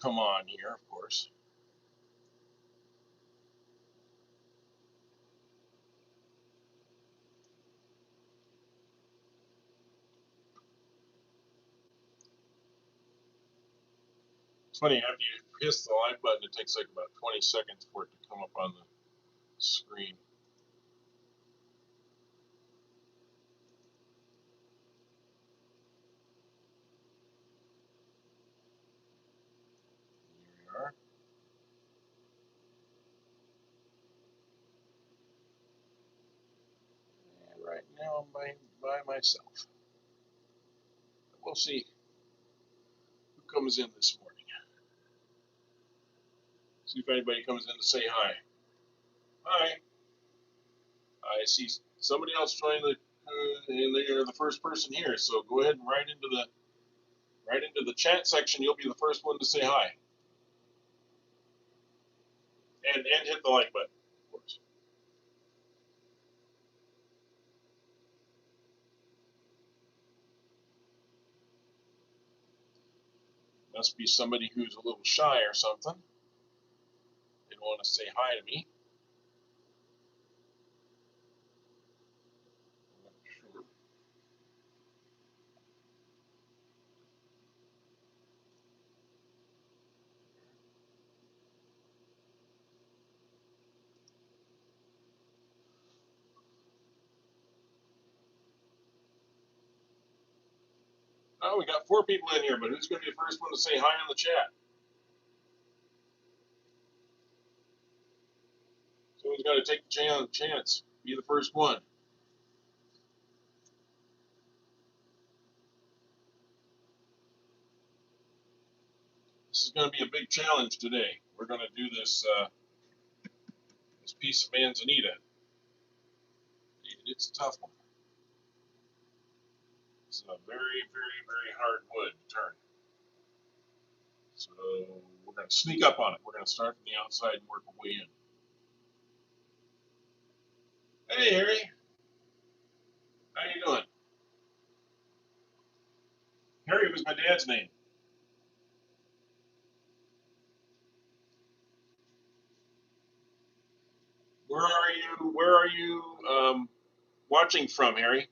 come on here, of course. It's funny, after you press the live button, it takes like about 20 seconds for it to come up on the screen. Here we are. And right now I'm by myself. We'll see who comes in this morning. See if anybody comes in to say hi. Hi. I see somebody else joined and they are the first person here. So go ahead and write into the chat section. You'll be the first one to say hi, and hit the like button, of course. Must be somebody who's a little shy or something. They don't want to say hi to me. Sure. Oh, we got 4 people in here, but who's going to be the first one to say hi in the chat? Someone's got to take the chance. Be the first one. This is going to be a big challenge today. We're going to do this this piece of manzanita. It's a tough one. It's a very, very, very hard wood to turn. So we're going to sneak up on it. We're going to start from the outside and work our way in. Hey, Harry. How you doing? Harry was my dad's name. Where are you watching from, Harry?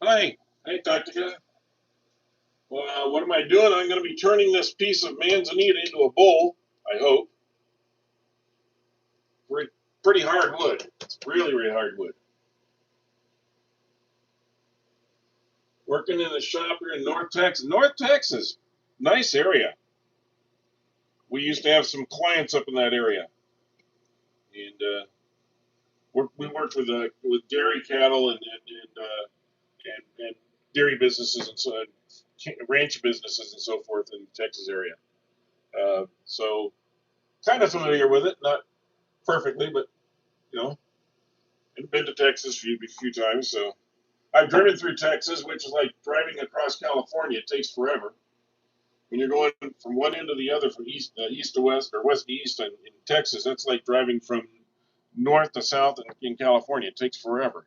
Hi. Hey, Tactica. Well, what am I doing? I'm going to be turning this piece of manzanita into a bowl, I hope. Pretty hard wood. It's really, really hard wood. Working in the shop here in North Texas. North Texas, nice area. We used to have some clients up in that area, and we worked with dairy cattle and dairy businesses and so ranch businesses and so forth in the Texas area. So kind of familiar with it, not perfectly, but you know, I've been to Texas a few times. So I've driven through Texas, which is like driving across California. It takes forever when you're going from one end to the other, from east to west or west to east in Texas. That's like driving from north to south in California. It takes forever,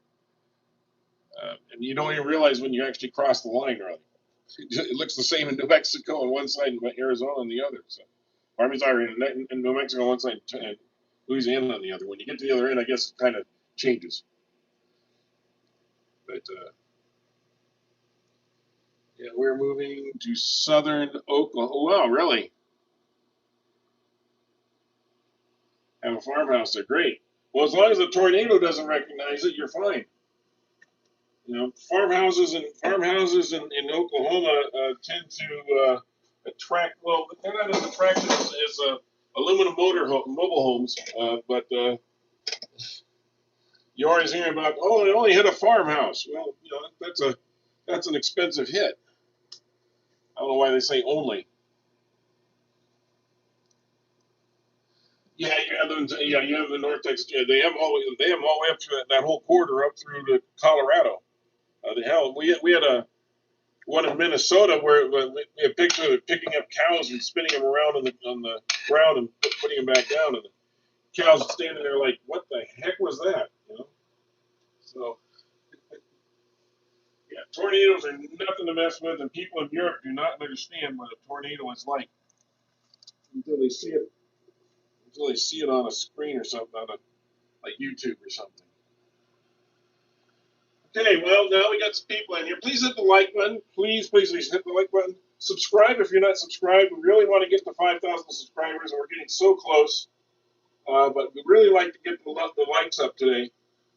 and you don't even realize when you actually cross the line. Really, it looks the same in New Mexico on one side and Arizona on the other. So, I mean, sorry, in New Mexico on one side and Louisiana on the other. When you get to the other end, I guess it kind of changes. But yeah, we're moving to southern Oklahoma. Wow, really? Have a farmhouse. They're great. Well, as long as the tornado doesn't recognize it, you're fine. You know, farmhouses in Oklahoma tend to attract. Well, they're not as attractive as aluminum mobile homes, but you always hear about. Oh, it only hit a farmhouse. Well, you know that's an expensive hit. I don't know why they say only. Yeah, you have the North Texas. Yeah, they have them all the way up through that whole corridor up through to Colorado. The hell, we had a one in Minnesota where we have pictures of picking up cows and spinning them around on the ground and putting them back down, and the cows standing there like, what the heck was that? You know. So yeah, tornadoes are nothing to mess with, and people in Europe do not understand what a tornado is like until they see it. Until they see it on a screen or something, on a like YouTube or something. Okay, well, now we got some people in here. Please hit the like button. Please, please, please hit the like button. Subscribe if you're not subscribed. We really want to get to 5,000 subscribers, and we're getting so close. But we really like to get the likes up today.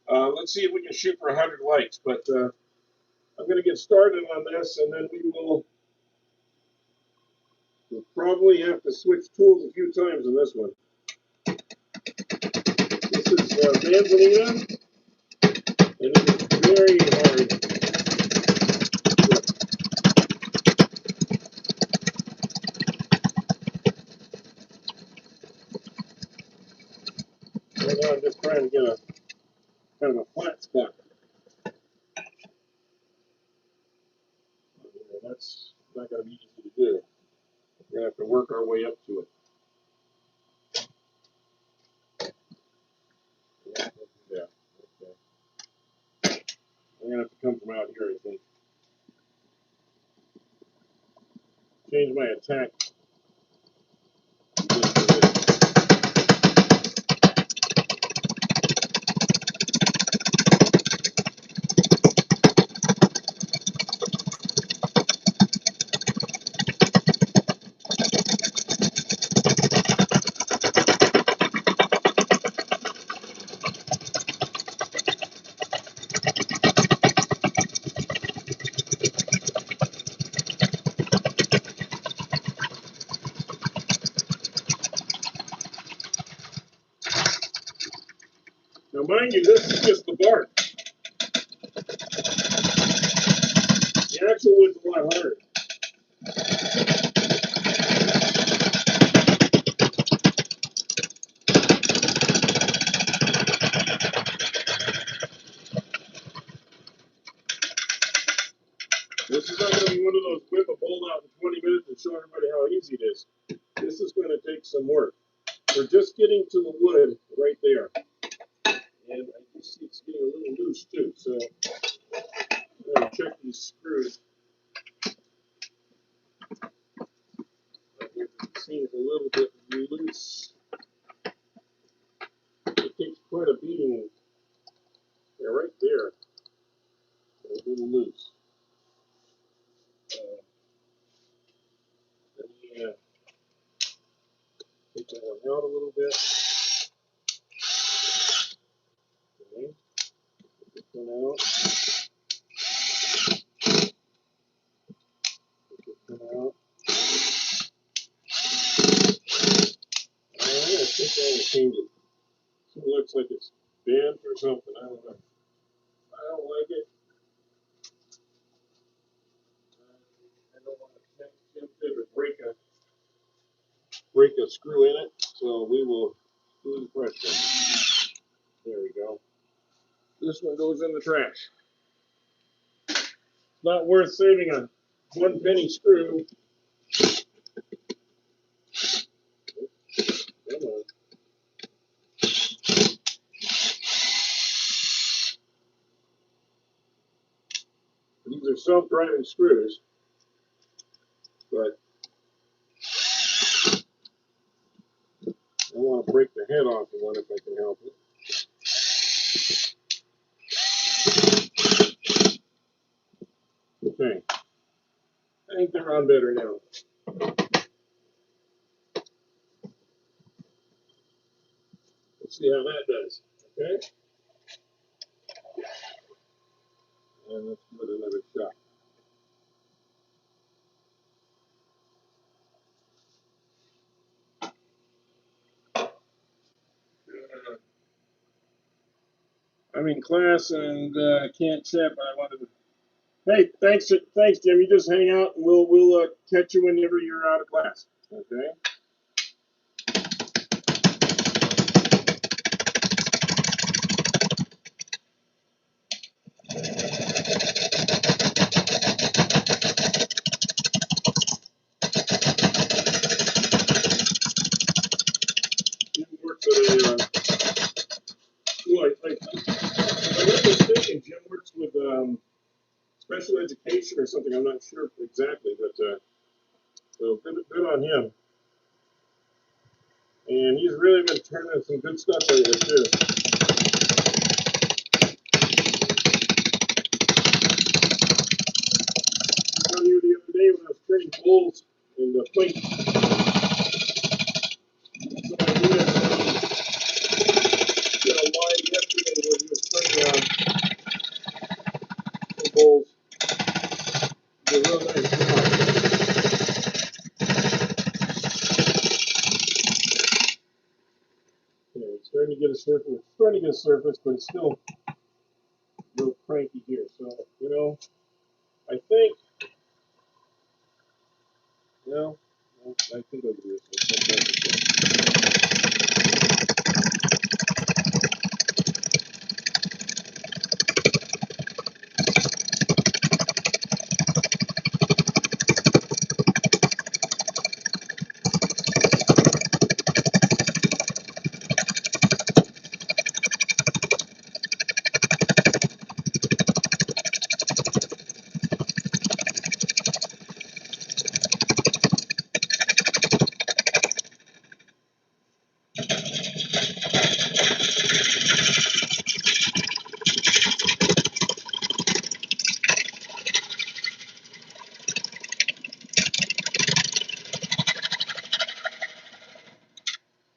Let's see if we can shoot for 100 likes. But I'm going to get started on this, and then we'll probably have to switch tools a few times in this one. This is MANZANITA, and it is very hard. Right now I'm just trying to get a kind of a flat spot. That's not going to be easy to do. We're going to have to work our way up to it. Yeah, okay. I'm going to have to come from out here, I think. Change my attack. Now, mind you, this is just the bark. The actual wood's a lot harder. This is not going to be one of those whip a bolt out in 20 minutes and show everybody how easy it is. This is going to take some work. We're just getting to the wood right there. And I can see it's getting a little loose too, so I'm going to check these screws. It seems a little bit loose. It takes quite a beating. Yeah, right there. A little loose. Let me take that one out a little bit. Okay. Take this one out. Take this one out. I think I will change it. It looks like it's bent or something. I don't know. I don't like it. I don't want to tempt it or break a screw in it. So we will do the fresh one. There we go. This one goes in the trash. It's not worth saving a 1 penny screw. Come on. These are self-driving screws, but I want to break the head off of one if I can help it. Okay. I think they're on better now. Let's see how that does. Okay? And let's give it another shot. I'm in class and can't chat, but I wanted to. Hey, thanks, Jim. You just hang out, and we'll catch you whenever you're out of class. Okay. special education or something. I'm not sure exactly, but so good on him. And he's really been turning some good stuff out here too. I was you the other day when I was turning bowls and the plates. So I did a line yesterday where he was turning some bowls. It was a real nice job. Yeah, it's starting to get a surface. It's starting to get a surface, but it's still a little cranky here. So, you know, I think, well, I think I'll do this.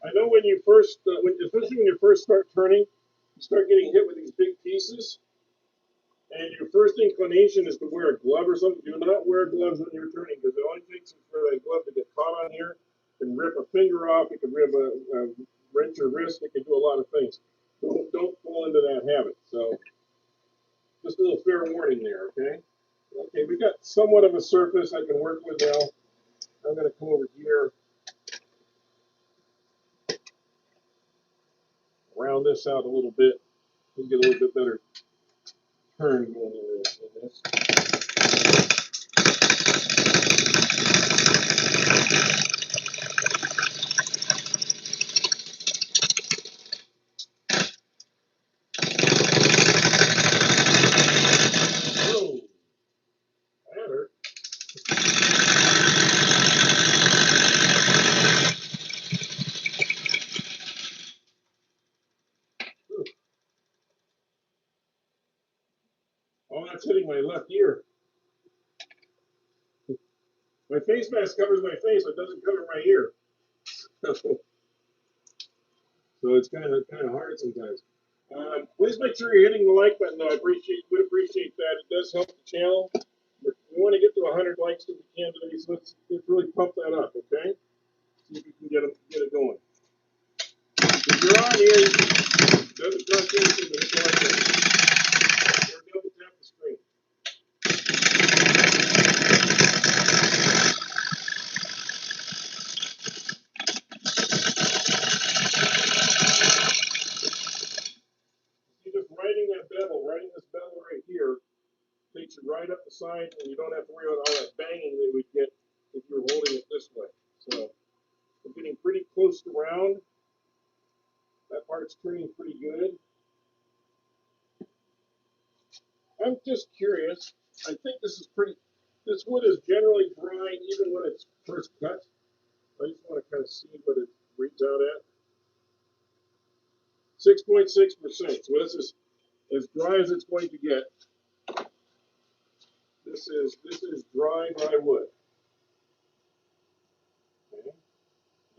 I know when you first, especially when you first start turning, you start getting hit with these big pieces, and your first inclination is to wear a glove or something. Do not wear gloves when you're turning, because the only thing is for that glove to get caught on here and rip a finger off. It can rip a wrench your wrist. It can do a lot of things. Don't fall into that habit. So just a little fair warning there, okay? Okay, we got somewhat of a surface I can work with now. I'm going to come over here, round this out a little bit, and get a little bit better turn going in this. Whoa, that hurt. Oh, that's hitting my left ear. My face mask covers my face, but doesn't cover my ear. So it's kind of hard sometimes. Please make sure you're hitting the like button, though. Would appreciate that. It does help the channel. We want to get to 100 likes if we can today, so let's really pump that up, okay? See if we can get it going. If you're on here, it doesn't cost anything to hit the like button. Or double tap the screen. See, just riding this bevel right here, takes you right up the side, and you don't have to worry about all that banging that we get if you're holding it this way. So we're getting pretty close to round. That part's turning pretty good. I'm just curious. I think this wood is generally dry even when it's first cut. I just want to kind of see what it reads out at. 6.6%. So this is as dry as it's going to get. This is dry wood. Okay.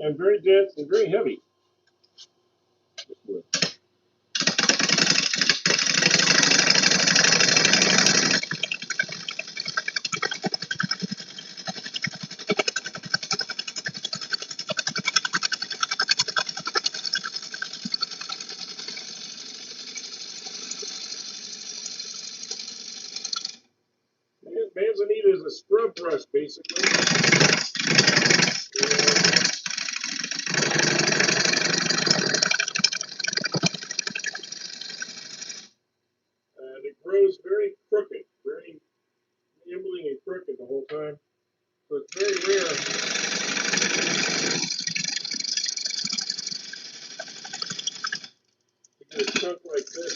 And very dense and very heavy. This wood. Manzanita is a scrub brush, basically. And it grows very crooked, very nibbling and crooked the whole time. So it's very rare. To get a chunk like this,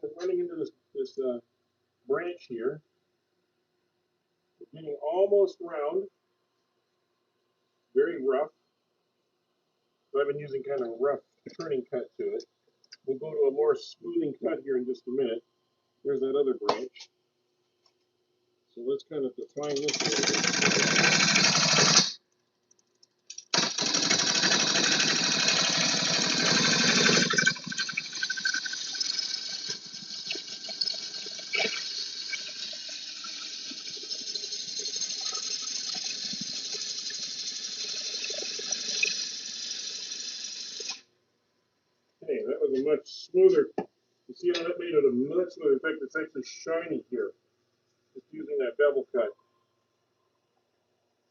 we're running into this branch here. We're getting almost round, very rough. So I've been using kind of a rough turning cut to it. We'll go to a more smoothing cut here in just a minute. There's that other branch. So let's kind of define this a little bit. Okay, that was a much smoother. You see how that made it a much smoother. In fact, it's actually shiny here. Just using that bevel cut.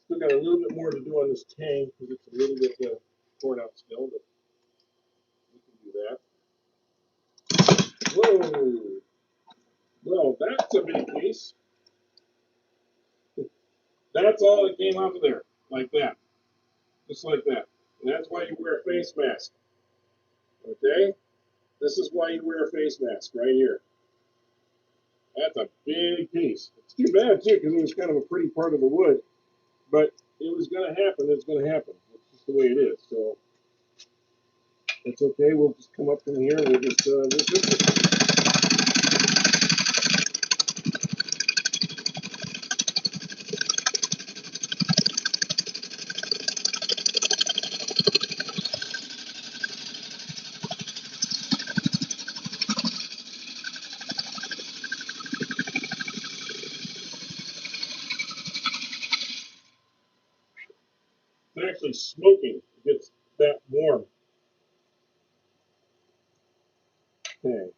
Still got a little bit more to do on this tang because it's a little bit torn out still, but we can do that. Whoa! Well, that's a big piece. That's all that came off of there, like that, just like that. And that's why you wear a face mask. Okay? This is why you wear a face mask right here. That's a big piece. It's too bad too, because it was kind of a pretty part of the wood, but it was going to happen. It's going to happen. It's just the way it is. So it's okay. We'll just come up from here and we'll just we'll fix it. It's actually smoking. It gets that warm. Okay.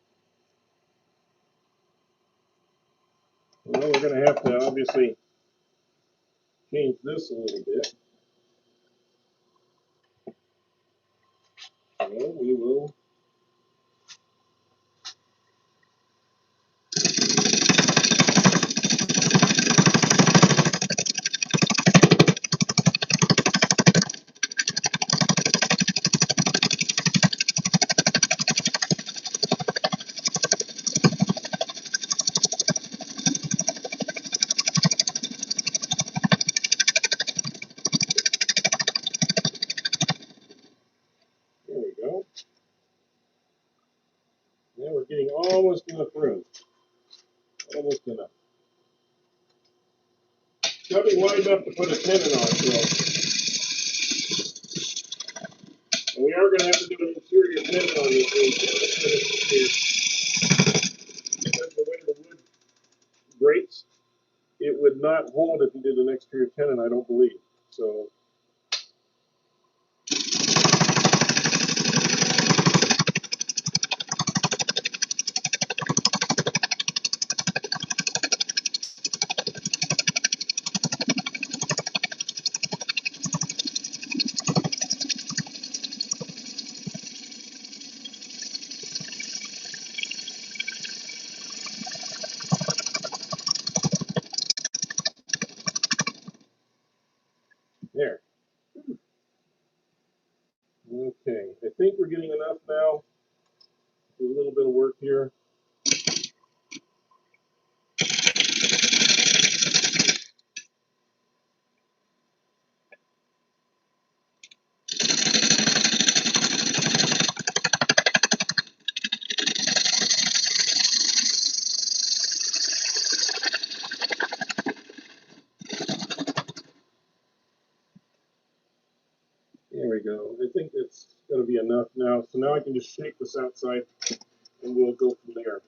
Well, we're going to have to obviously change this a little bit. So we will. There we go. Now we're getting almost enough room. Almost enough. Got to be wide enough to put a tenon on, so. And we are going to have to do an interior tenon on this thing. Because the way the wood breaks, it would not hold if you did an exterior tenon, I don't believe. So. There. Okay, I think we're getting enough now. Do a little bit of work here. There we go. I think that's going to be enough now. So now I can just shake this outside and we'll go from there.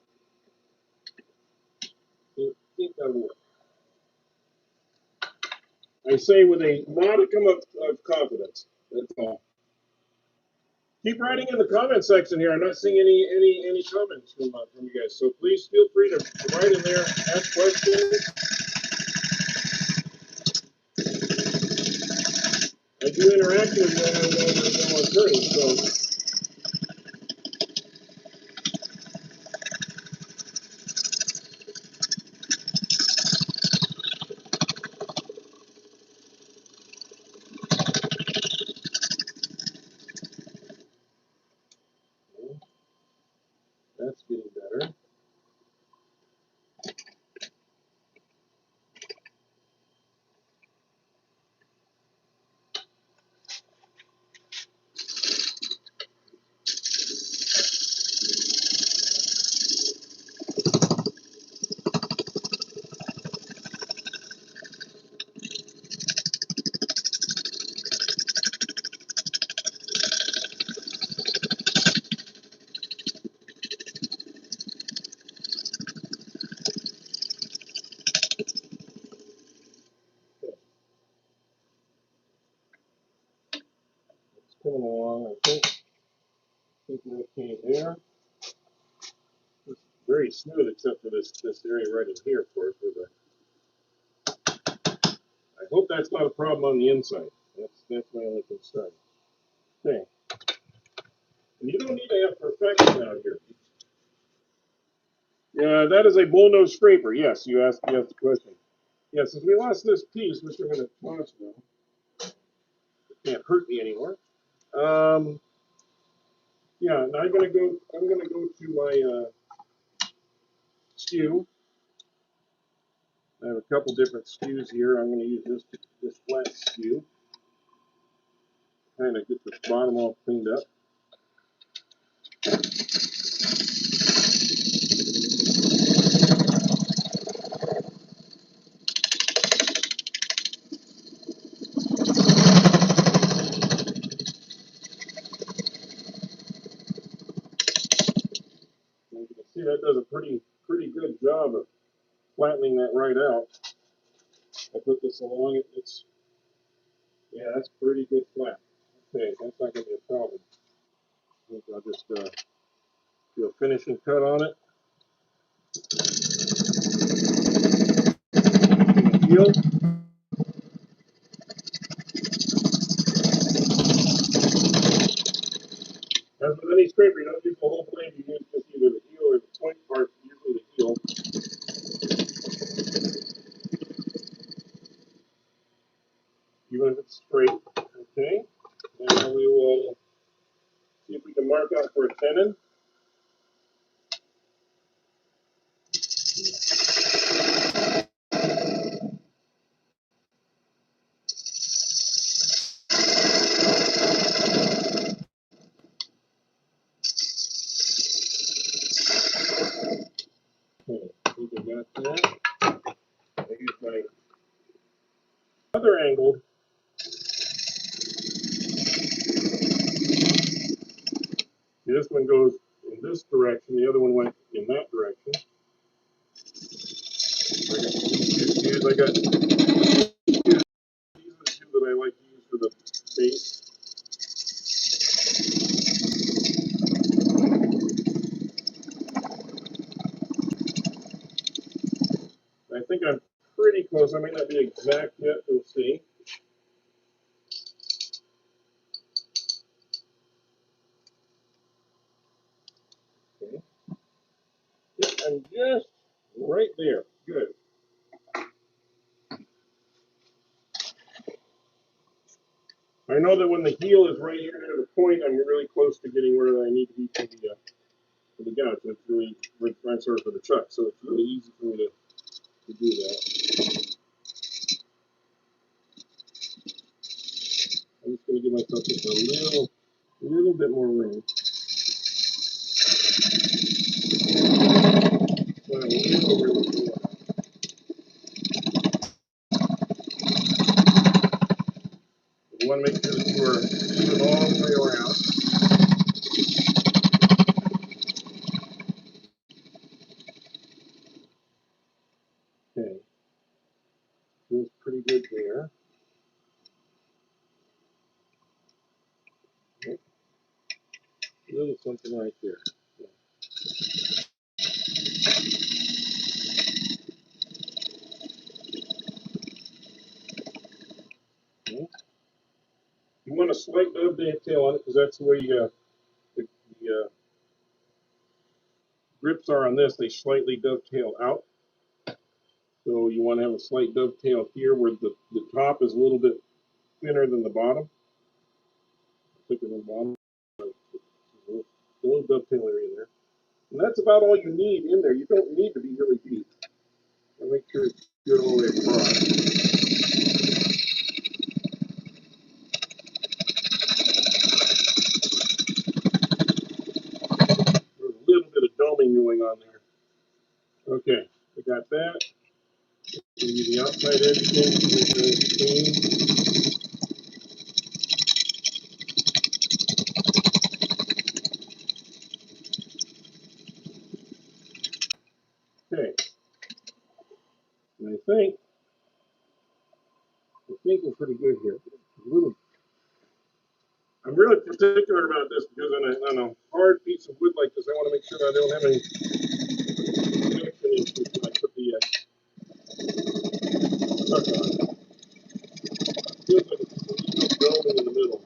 I think that'll work. I say with a modicum of confidence. That's all. Keep writing in the comment section here. I'm not seeing any comments from you guys. So please feel free to write in there, ask questions. I do interact with you while I'm turning, so. That's getting better. coming along, I think we're okay there. It's very smooth except for this area right in here, of course. I hope that's not a problem on the inside. That's my only concern. Okay. And you don't need to have perfection out here. Yeah, that is a bullnose scraper. Yes, you asked the question. Yes, since we lost this piece, which we're going to toss now, it can't hurt me anymore. Yeah, now I'm gonna go to my skew. I have a couple different skews here. I'm gonna use this flat skew. Kind of get this bottom all cleaned up. And you can see that does a pretty good job of flattening that right out. I put this along it. Yeah, that's pretty good flat. Okay, that's not gonna be a problem. I think I'll just do a finishing cut on it. Heel. As with any scraper, you don't use the whole blade. You use just either the heel or the point part. Usually the heel. Even if it's straight. Okay. And we will see if we can mark out for a tenon. Okay, I think I got that. I use my other angle. This one goes in this direction, the other one went in that direction. I got these are the two that I like to use for the base. I think I'm pretty close. I may not be exact yet. We'll see. Okay. Yeah, I'm just right there. Good. I know that when the heel is right here near the point, I'm really close to getting where I need to be for the gouge. It's really, I'm sorry, for the chuck. So it's really easy for me to do that. I'm just going to give myself just a little bit more room. Well, a little room. You want to make sure that you are even all the way around. Okay. Feels pretty good there. Okay. A little something right there. Yeah. Okay. You want a slight dovetail on it because that's the way the grips are on this. They slightly dovetail out. So you want to have a slight dovetail here where the top is a little bit thinner than the bottom. Thicker than the bottom. A little dovetail area there. And that's about all you need in there. You don't need to be really deep. And make sure it's good all the way across. There's a little bit of doming going on there. Okay, we got that. Use the outside edge again to make sure it's clean. Okay. And I think we're pretty good here. A little I'm really particular about this because on a hard piece of wood like this, I want to make sure I don't have any connection issues when I put the tuck on. It feels like it's a little building in the middle.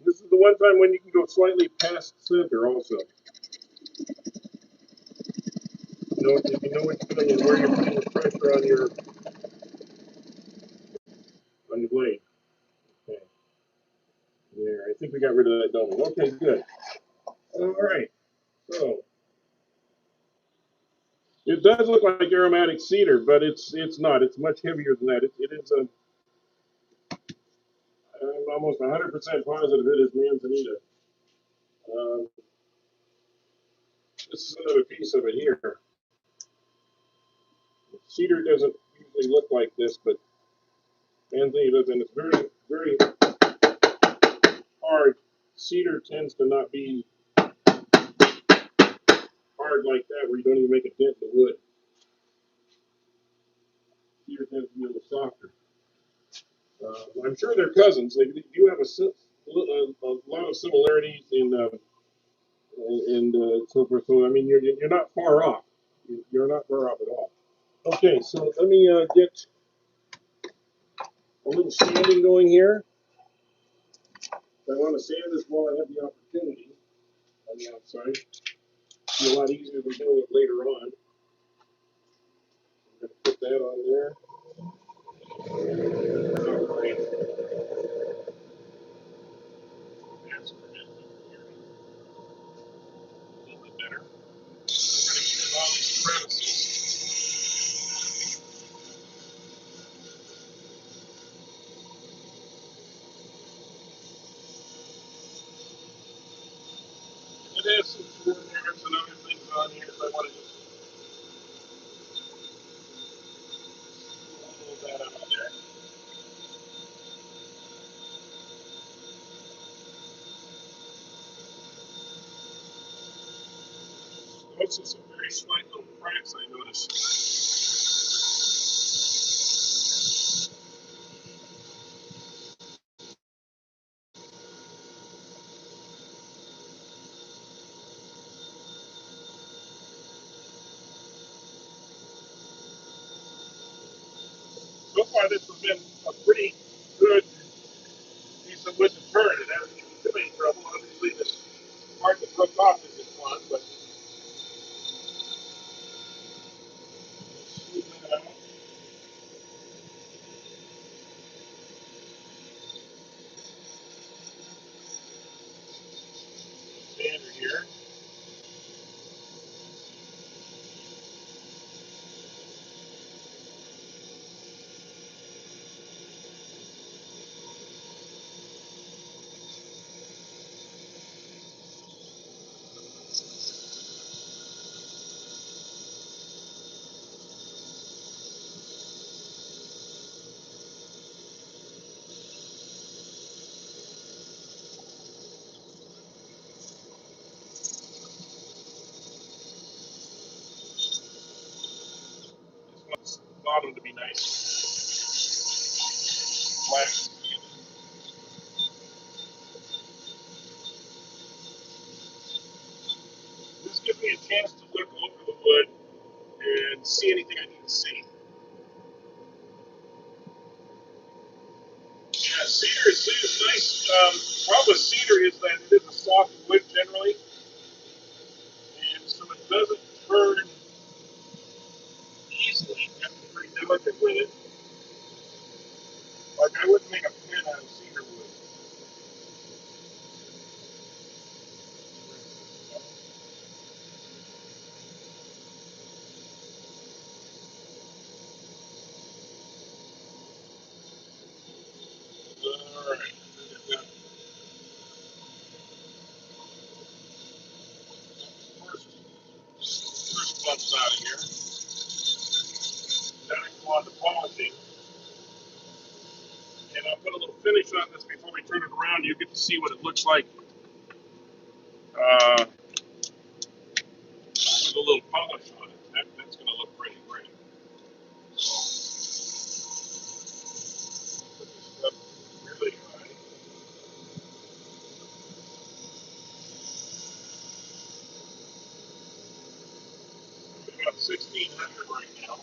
This is the one time when you can go slightly past center also. You know, if you know what you're doing and where you're putting the pressure on your blade. Okay. There, I think we got rid of that doming. Okay, good. All right. So it does look like aromatic cedar, but it's not. It's much heavier than that. It is a. I'm almost 100% positive it is manzanita. Um, this is another piece of it here. Cedar doesn't usually look like this, but manzanita does, and it's very, very hard. Cedar tends to not be hard like that, where you don't even make a dent in the wood. Cedar tends to be a little softer. I'm sure they're cousins. They do have a lot of similarities in and so forth. So I mean, you're not far off. You're not far off at all. Okay, so let me get a little sanding going here. I want to sand this while I have the opportunity on the outside. It'll be a lot easier than doing it later on. I'm going to put that on there. All right. That's a little bit better. We're going to use all these crevices. It has some floor marks and other things on here, so I want to just pull that out of there. Also, some very slight little cracks I noticed. So far, this has been a pretty good piece of wood to turn. It hasn't given too many trouble. Obviously, the part that broke off isn't fun, but smooth that out. Sander here. Just want the bottom to be nice, flat. This gives me a chance to look over the wood and see anything I need to see. Yeah, cedar is nice. Problem with cedar is that it is a soft wood generally, and so it doesn't turn easily. You have to be pretty delicate with it. Like I wouldn't make a pen out of cedar wood. All right. First bumps out of here. Then I go on to polishing. And I'll put a little finish on this before we turn it around. You get to see what it looks like with a little polish on it. That's going to look pretty great. So put this stuff really high. I'm about 1600 right now.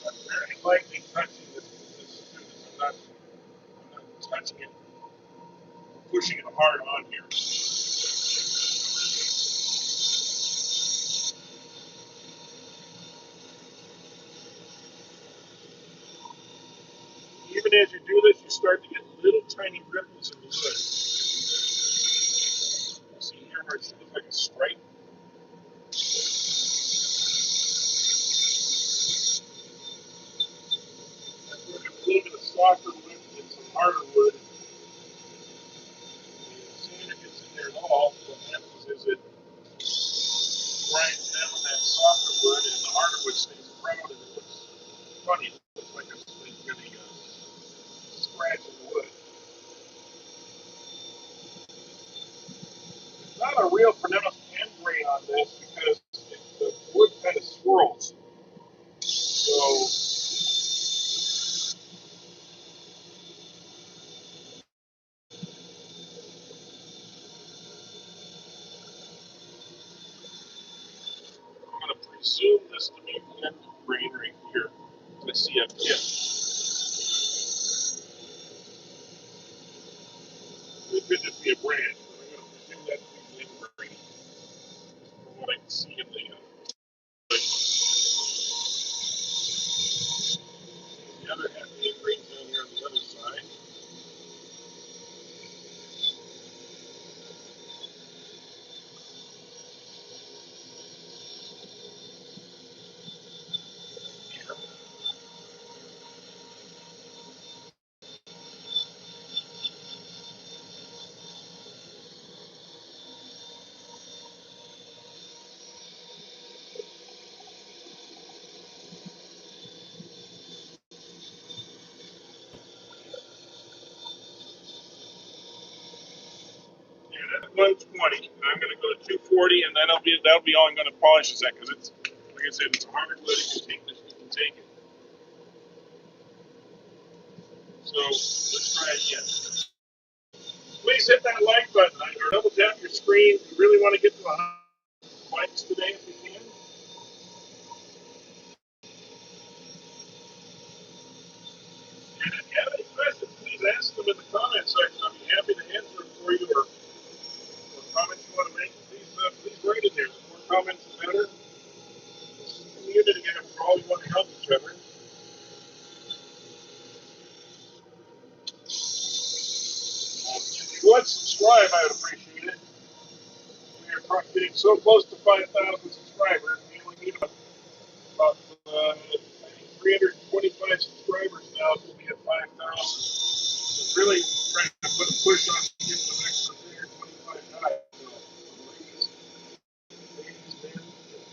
I'm very lightly touching this student. I'm not touching it, pushing it hard on here. Even as you do this, you start to get little tiny ripples in the wood. See here where it looks like a stripe? That's where a little bit of softer wood and some harder wood. And the sander gets in there at all. What happens is it grinds down that softer wood and the harder wood stays around and it looks funny. It looks like it's really scratch in the wood. It's not a real pronounced end grain on this because the wood kind of swirls. So I'm going to presume this to be the end grain right here. I see a tip. It could just be a branch, but I'm going to presume that to be the end grain from what I can see in the other half of the end grain down here on the other side. Yeah, that's 120. I'm going to go to 240, and that'll be all I'm going to polish is that because it's like I said, it's a harder wood. If you take this, you can take it. So let's try again. Please hit that like button or double tap your screen. We really want to get to the likes today if we can. And if you have any questions, please ask them in the comment section. I'll be happy to answer them for you or comments you want to make. Please write in there. The more comments, the better. This is a community and we all want to help each other. If you would subscribe, I would appreciate it. We are getting so close to 5,000 subscribers. We only need about 325 subscribers now to be at 5,000. So really trying to put a push on getting the next 325 guys. So, ladies, men,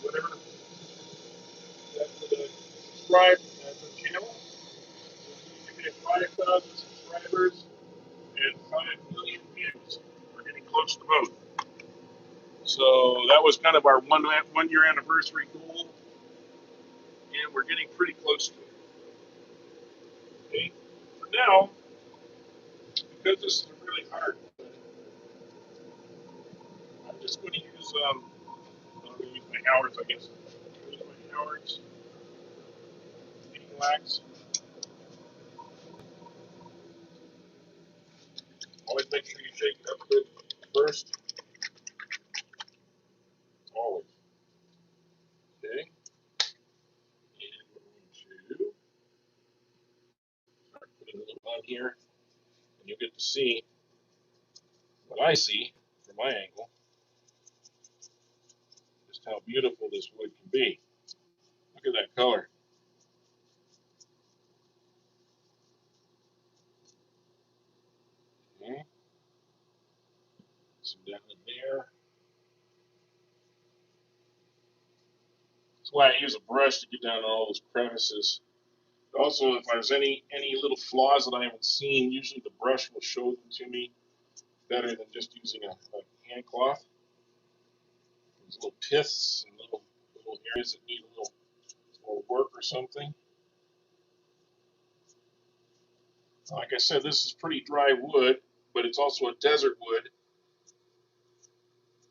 whatever, that would subscribe to the channel. We need to get 5,000 subscribers and 5 million views. We're getting close to both. So that was kind of our one year anniversary goal, and we're getting pretty close to it. Okay, for now, because this is really hard, I'm just going to use I'm going to use my Howards, I guess. Use my Howards heating wax. Always make sure you shake it up good first. Always. Okay. And we're going to start putting a little on here, and you get to see what I see from my angle, just how beautiful this wood can be. Look at that color. Okay. Some down in there. That's why I use a brush to get down all those crevices. Also, if there's any little flaws that I haven't seen, usually the brush will show them to me better than just using a hand cloth. There's little piths and little areas that need a little work or something. Like I said, this is pretty dry wood, but it's also a desert wood,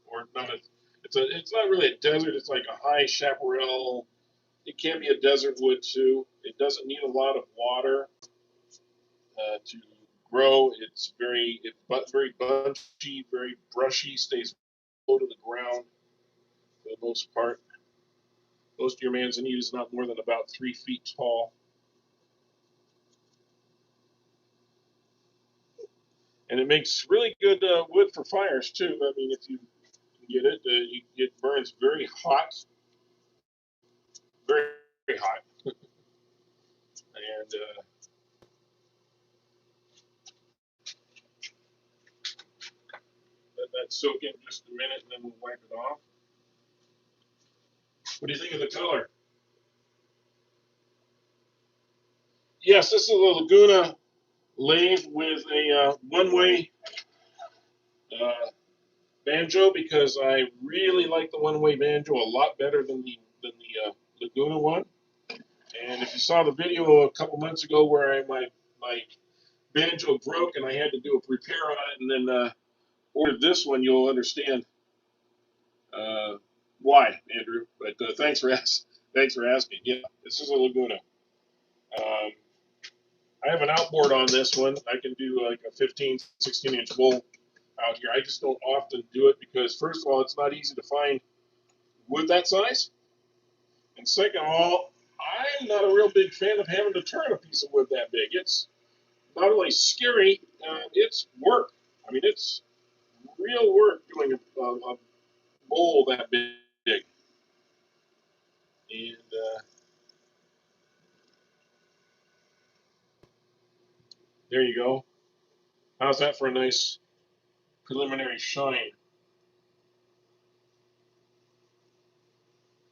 or not a. It's not really a desert. It's like a high chaparral. It can be a desert wood too. It doesn't need a lot of water to grow. It's very bunchy, very brushy. Stays low to the ground for the most part. Most of your manzanita is not more than about 3 feet tall, and it makes really good wood for fires too. I mean, if you can get it, it burns very hot, very, very hot, and let that soak in just a minute, and then we'll wipe it off. What do you think of the color? Yes, this is a Laguna lathe with a one-way banjo, because I really like the one-way banjo a lot better than the Laguna one. And if you saw the video a couple months ago where my banjo broke and I had to do a repair on it, and then ordered this one, you'll understand uh, why, Andrew. But thanks for asking. Yeah, this is a Laguna. Um, I have an outboard on this one. I can do like a 15, 16-inch bowl out here. I just don't often do it because, first of all, it's not easy to find wood that size. And second of all, I'm not a real big fan of having to turn a piece of wood that big. It's not only scary, it's work. I mean, it's real work doing a bowl that big. And there you go. How's that for a nice preliminary shine?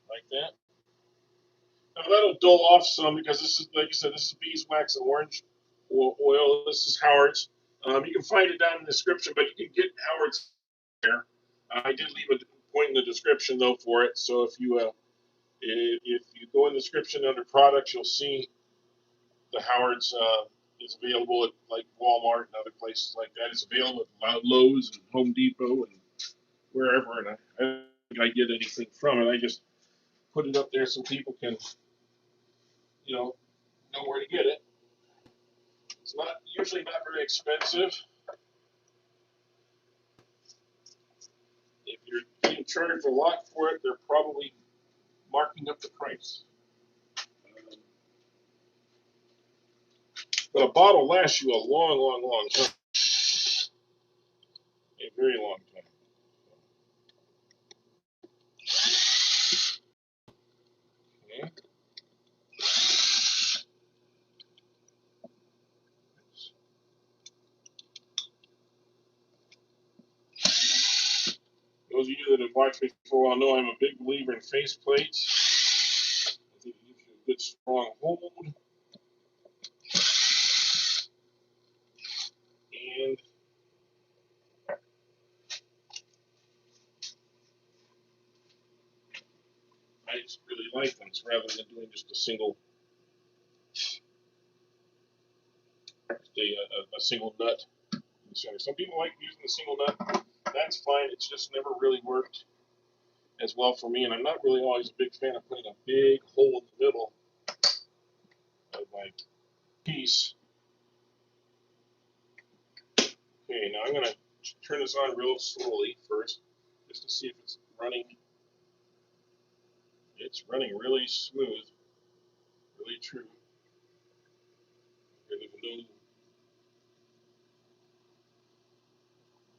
Like that? Now that'll dull off some because this is, like you said, this is beeswax and orange oil. This is Howard's. You can find it down in the description, but you can get Howard's there. I did leave a point in the description though for it. So if you go in the description under products, you'll see the Howard's is available at like Walmart and other places like that. It's available at Lowe's and Home Depot and wherever. And I don't think I get anything from it. I just put it up there so people can, you know where to get it. It's not usually not very expensive. If you're getting charged a lot for it, they're probably marking up the price. But a bottle lasts you a long, long, long time. A very long time. Okay. Those of you that have watched me for a while know I'm a big believer in face plates. I think it gives you a good strong hold. And I just really like them rather than doing just a single a single nut. Some people like using the single nut. That's fine. It's just never really worked as well for me, and I'm not really always a big fan of putting a big hole in the middle of my piece. Okay, now I'm going to turn this on real slowly first, just to see if it's running. It's running really smooth, really true. There's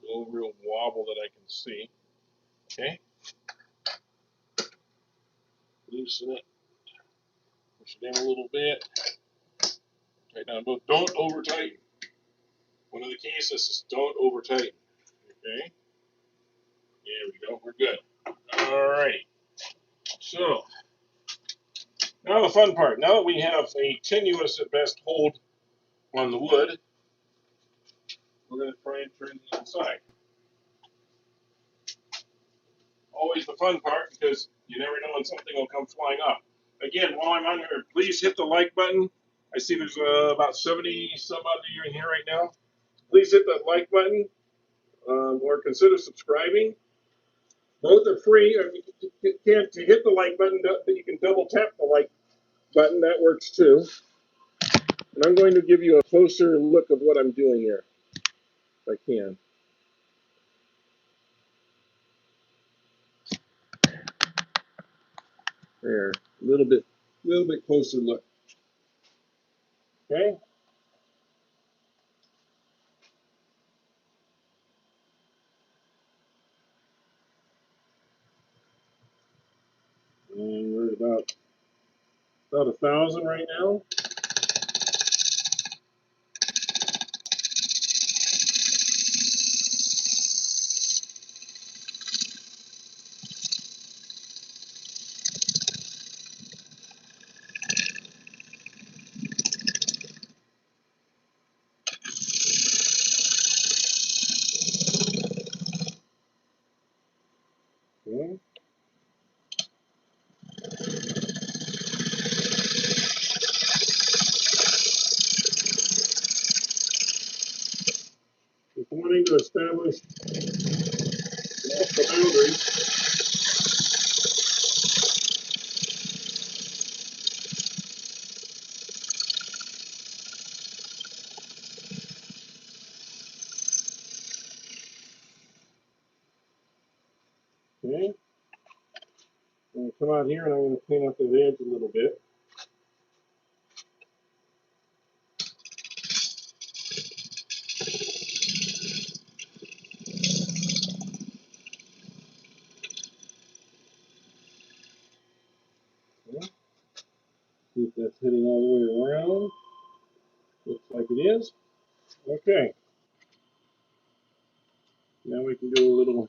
no real wobble that I can see. Okay, loosen it, push it in a little bit. Okay, now don't over tighten. One of the keys is don't over tighten. Okay, there we go. We're good. All right. So now the fun part. Now that we have a tenuous at best hold on the wood, we're going to try and turn the inside. always the fun part because you never know when something will come flying up. Again, while I'm on here, please hit the like button. I see there's about 70 some odd of you in here right now. Please hit that like button or consider subscribing. Both are free. To hit the like button, you can double tap the like button. That works too. And I'm going to give you a closer look of what I'm doing here, if I can. There, a little bit closer look. Okay. And we're at about 1,000 right now. Okay. Just wanting to establish the boundary. Okay. I'm going to come out here and I'm going to clean up the edge a little bit. Okay. See if that's hitting all the way around. Looks like it is. Okay. Now we can do a little.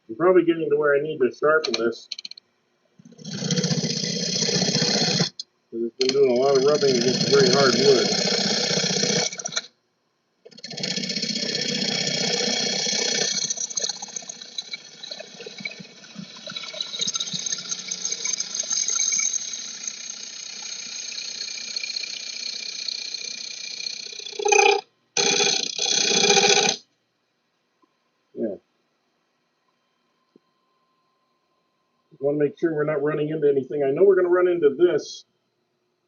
I'm probably getting to where I need to sharpen this. Because it's been doing a lot of rubbing against very hard wood. Yeah. Just want to make sure we're not running into anything. I know we're going to run into this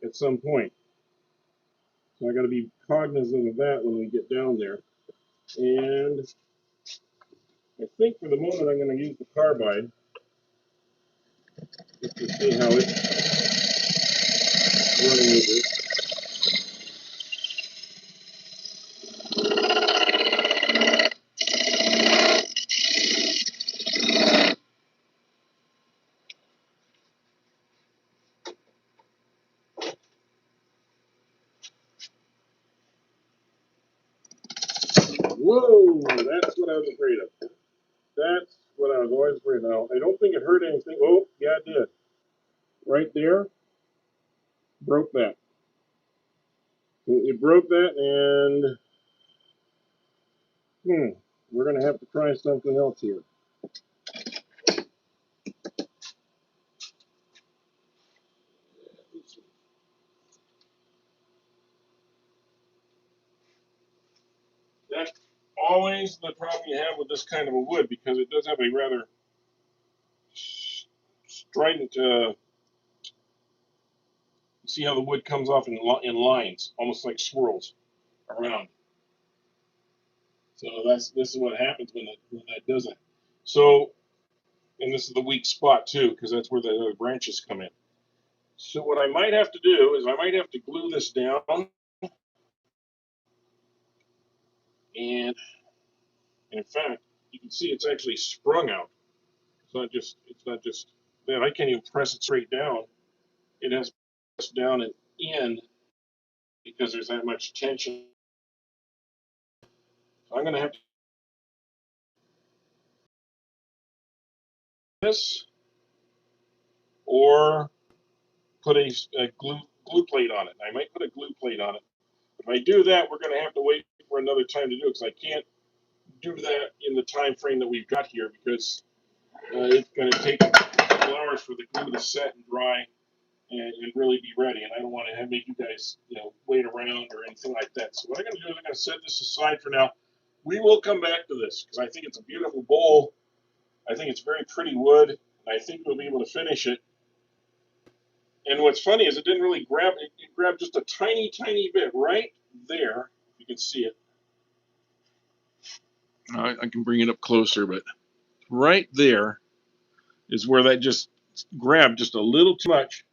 at some point. So I got to be cognizant of that when we get down there. And I think for the moment I'm going to use the carbide just to see how it's running with it. Whoa, that's what I was afraid of. That's what I was always afraid of. I don't think it hurt anything. Oh, yeah, it did. Right there, broke that. It broke that, and we're going to have to try something else here. That's always the problem you have with this kind of a wood because it does have a rather strident. See how the wood comes off in lines, almost like swirls around. So this is what happens when that doesn't. So, and this is the weak spot too, because that's where the other branches come in. So what I might have to do is I might have to glue this down, and in fact, you can see it's actually sprung out. It's not just that I can't even press it straight down. It has to press down and in because there's that much tension. So I'm going to have to do this or put a glue plate on it. I might put a glue plate on it. If I do that, we're going to have to wait for another time to do it because I can't do that in the time frame that we've got here because it's going to take a couple hours for the glue to set and dry and really be ready. And I don't want to make you guys wait around or anything like that. So what I'm going to do is I'm going to set this aside for now. We will come back to this because I think it's a beautiful bowl. I think it's very pretty wood, and I think we'll be able to finish it. And what's funny is it didn't really grab, it grabbed just a tiny, tiny bit right there. You can see it. I can bring it up closer, but right there is where that just grabbed just a little too much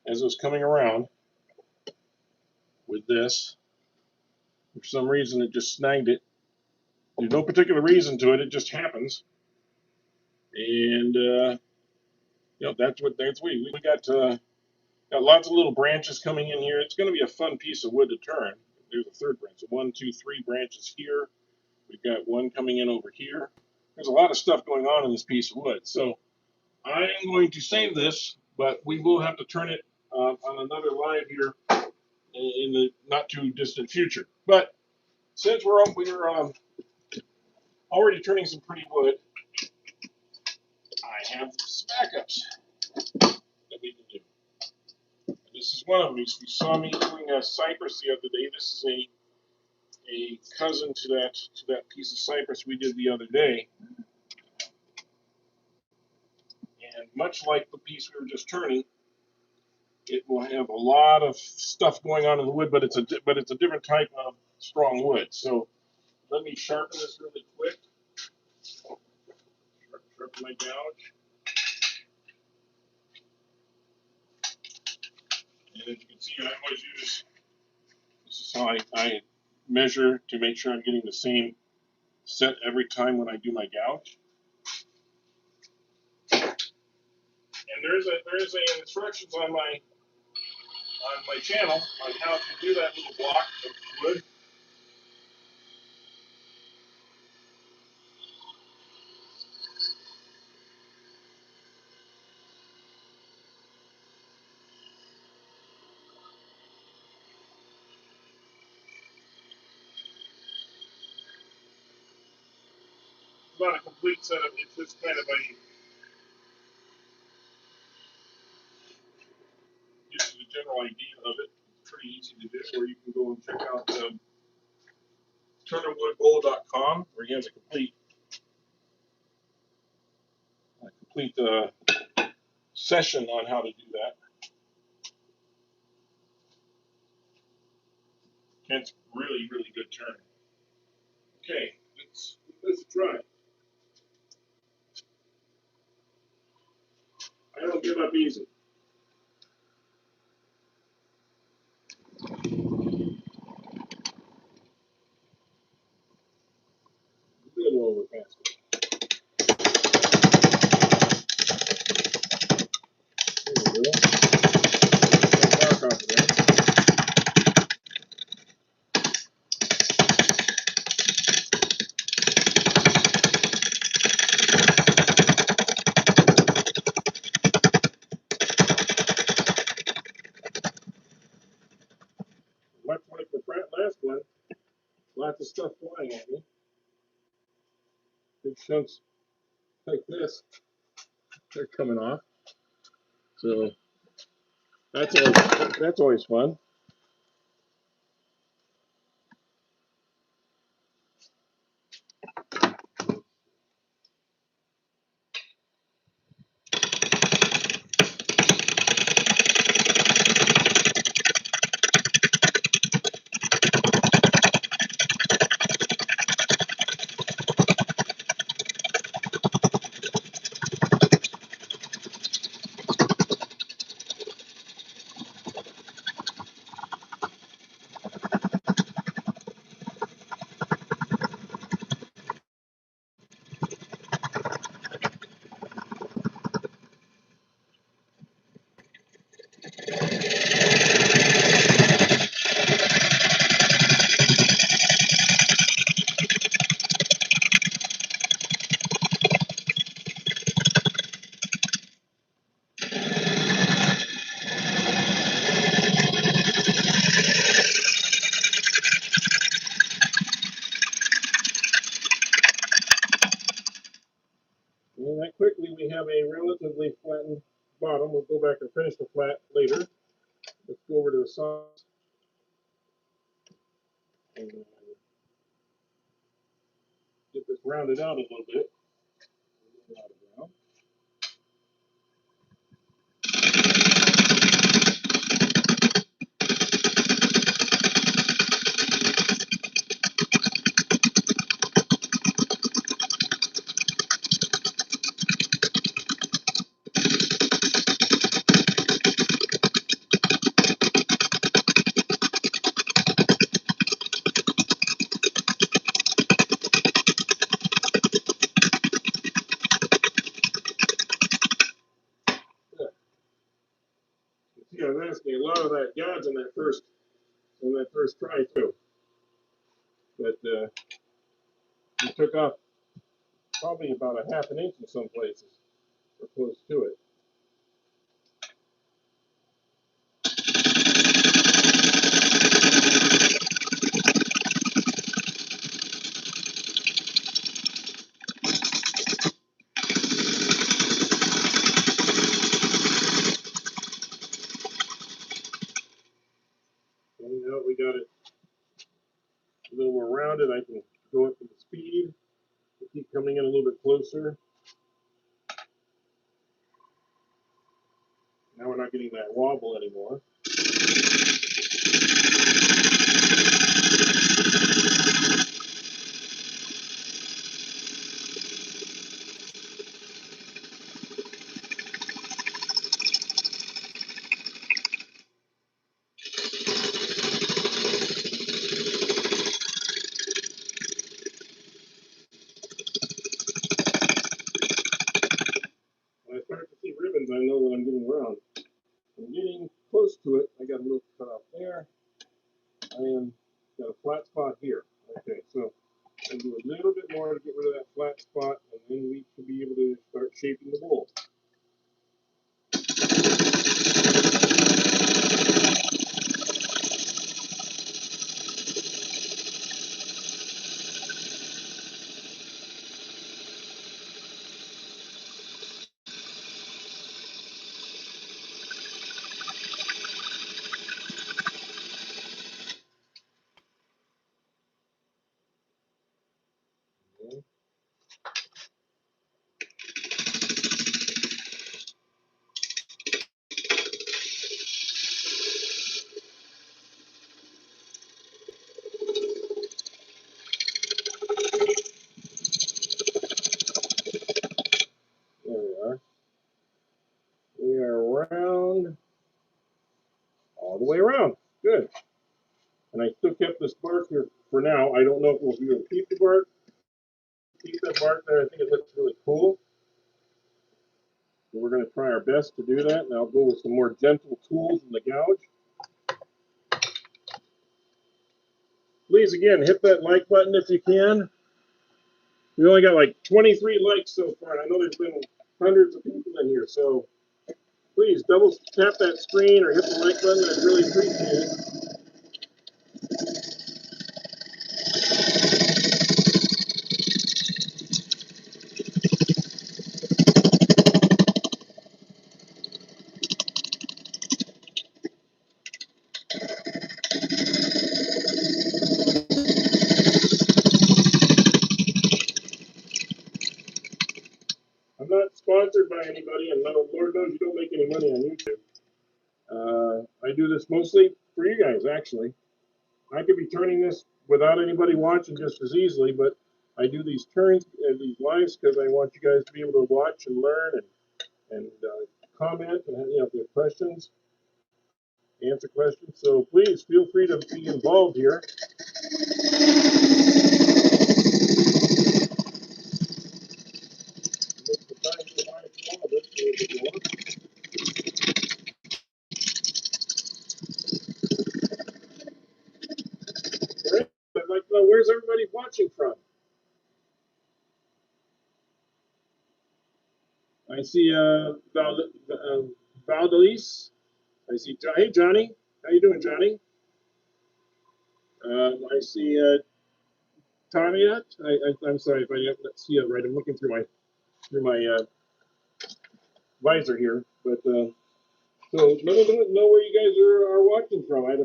as it was coming around with this. For some reason, it just snagged it. There's no particular reason to it. It just happens. And, that's what we got lots of little branches coming in here. It's going to be a fun piece of wood to turn. There's a third branch. So 1, 2, 3 branches here. We've got one coming in over here. There's a lot of stuff going on in this piece of wood. So I'm going to save this, but we will have to turn it on another live here in the not too distant future. But since we're already turning some pretty wood, I have some backups that we can do. This is one of them. You saw me doing a cypress the other day. This is a cousin to that piece of cypress we did the other day. And much like the piece we were just turning, it will have a lot of stuff going on in the wood, but it's a different type of strong wood. So let me sharpen this really quick. Sharpen my gouge. And as you can see, I always use, this is how I measure to make sure I'm getting the same set every time when I do my gouge. And there is a instructions on my channel on how to do that little block of wood. It's not a complete setup. It's just kind of gives you the general idea of it. It's pretty easy to do. Or you can go and check out turnerwoodbowl.com, where you have a complete session on how to do that. And it's really, really good turn. Okay, let's try. I don't give up easy. A little over past it. There we go. Mark off of there. Much like the last one, lots of stuff flying at me. Big chunks like this, they're coming off. So that's always fun. have a relatively flattened bottom. We'll go back and finish the flat later. Let's go over to the sides and get this rounded out a little bit. See, I was asking a lot of that guides on that first try through, but it took off probably about a half an inch in some places, or close to it. And now we got it a little more rounded. I can go up to the speed. Keep coming in a little bit closer. Now we're not getting that wobble anymore. When I start to see ribbons, I know that I'm getting round. I'm getting close to it. I got a little cut off there. I am got a flat spot here. Okay, so I'll do a little bit more to get rid of that flat spot, and then we should be able to start shaping the bowl. Okay. There we are. We are round all the way around. Good. And I still kept this bark here for now. I don't know if we'll be able to keep the bark. Keep that bark there. I think it looks really cool. So we're going to try our best to do that. And I'll go with some more gentle tools in the gouge. Please, again, hit that like button if you can. We only got like 23 likes so far. And I know there's been hundreds of people in here. So please double tap that screen or hit the like button. I'd really appreciate it. I'm not sponsored by anybody, and no, Lord knows you don't make any money on YouTube. I do this mostly for you guys, actually. I could be turning this without anybody watching just as easily, but I do these turns and these lives because I want you guys to be able to watch and learn and comment and if you have questions, answer questions. So please feel free to be involved here. I'd like to know, where's everybody watching from? I see Valdelis. I see, hey Johnny, how you doing, Johnny? I see Tanya. I'm sorry if I didn't see it right. I'm looking through my visor here. But so let me know where you guys are watching from. I'd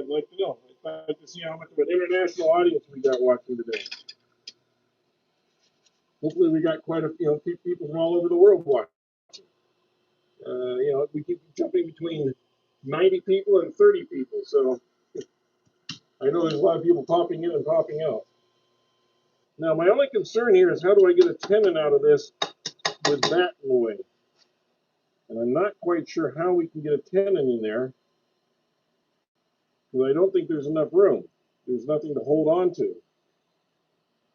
like to know. I'd like to see how much of an international audience we got watching today. Hopefully, we got quite a few people from all over the world watching. We keep jumping between 90 people and 30 people, so I know there's a lot of people popping in and popping out. Now, my only concern here is how do I get a tenon out of this with that in the way? And I'm not quite sure how we can get a tenon in there, because I don't think there's enough room. There's nothing to hold on to.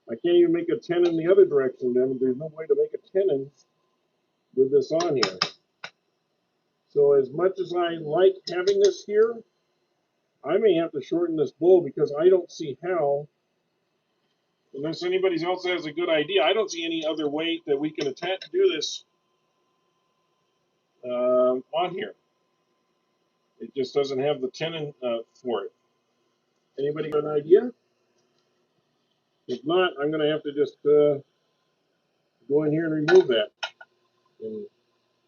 I can't even make a tenon the other direction. There's no way to make a tenon with this on here. So as much as I like having this here, I may have to shorten this bowl because I don't see how, unless anybody else has a good idea, I don't see any other way that we can do this on here. It just doesn't have the tenon for it. Anybody got an idea? If not, I'm going to have to just go in here and remove that and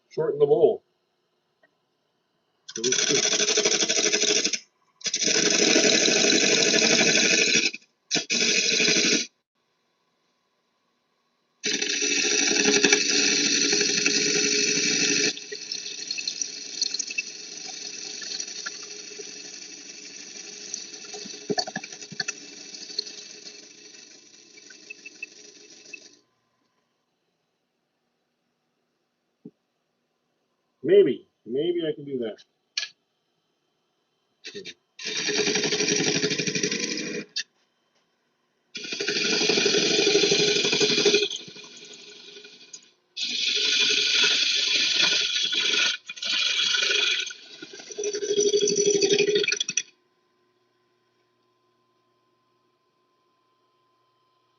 shorten the bowl. So maybe I can do that.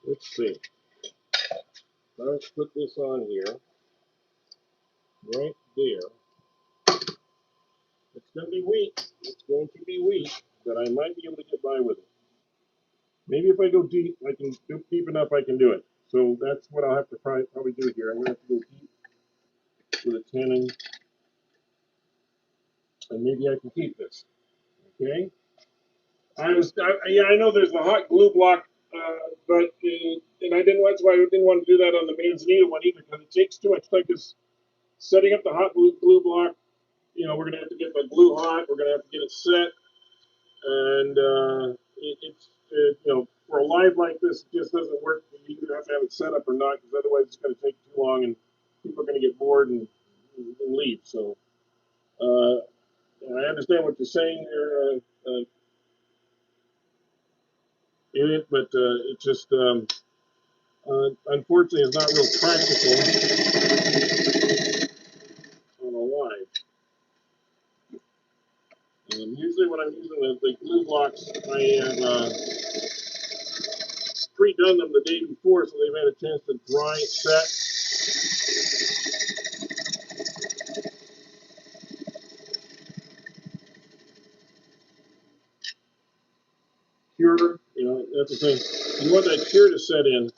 Let's see. Let's put this on here, right there. It's going to be weak. It's going to be weak, but I might be able to get by with it. Maybe if I go deep, I can do deep enough. I can do it. So that's what I'll have to probably do here. I'm going to have to go deep with a tenon, and maybe I can keep this. Okay. I know there's a hot glue block, but and I didn't. That's why I didn't want to do that on the MANZANITA one either, because it takes too much time. Because setting up the hot glue block, we're gonna have to get the glue hot. We're gonna have to get it set, and for a live like this, it just doesn't work. You either have to have it set up or not, because otherwise it's going to take too long, and people are going to get bored and leave. So I understand what you're saying there, but it just unfortunately is not real practical on a live. Usually when I'm using the glue blocks, I have pre-done them the day before, so they've had a chance to dry, set. Cure, that's the thing. You want that cure to set in.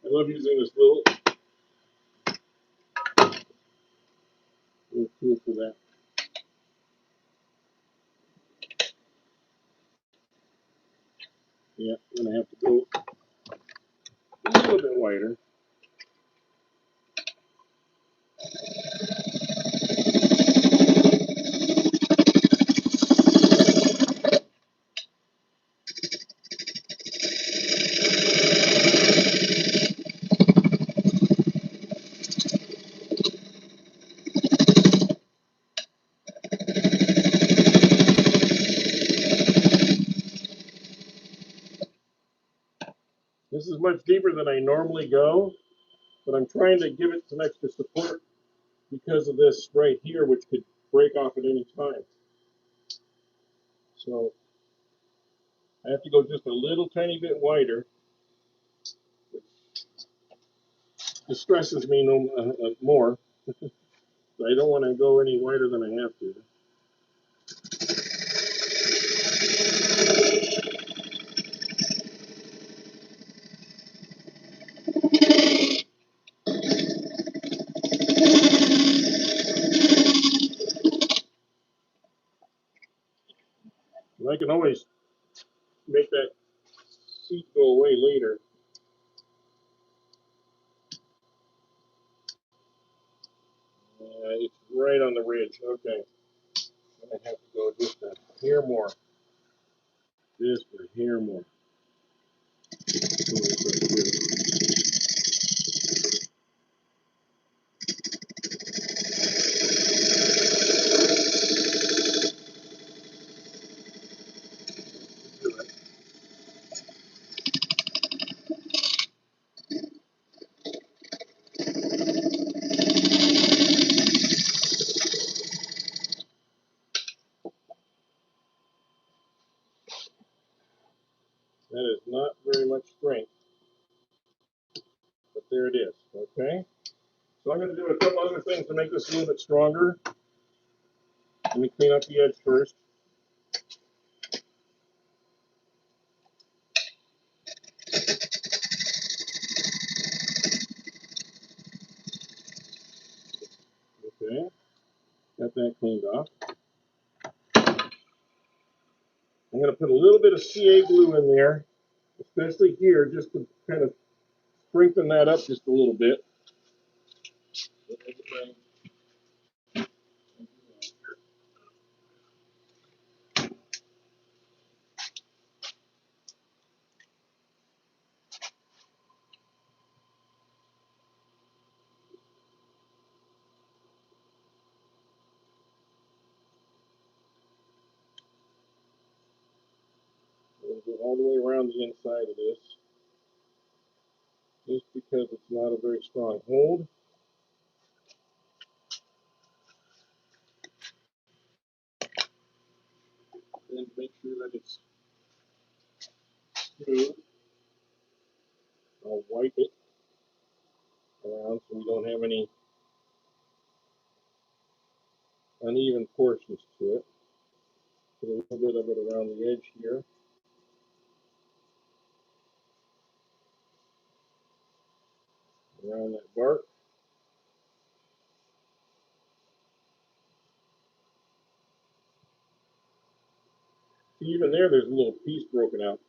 I love using this little tool for that. Yeah, I'm gonna have to go a little bit wider. This is much deeper than I normally go, but I'm trying to give it some extra support because of this right here, which could break off at any time. So I have to go just a little tiny bit wider, which distresses me more. I don't want to go any wider than I have to. can always make that seat go away later. It's right on the ridge. Okay. I have to go just a hair more. Just a hair more. That is not very much strength, but there it is. Okay. So I'm going to do a couple other things to make this a little bit stronger. Let me clean up the edge first. Okay. Got that cleaned off. I'm going to put a little bit of CA glue in there, especially here, just to kind of strengthen that up just a little bit. We'll go all the way around the inside of this, just because it's not a very strong hold. And make sure that it's smooth. I'll wipe it around so we don't have any uneven portions to it. Put a little bit of it around the edge here. Around that bark. See, even there's a little piece broken out.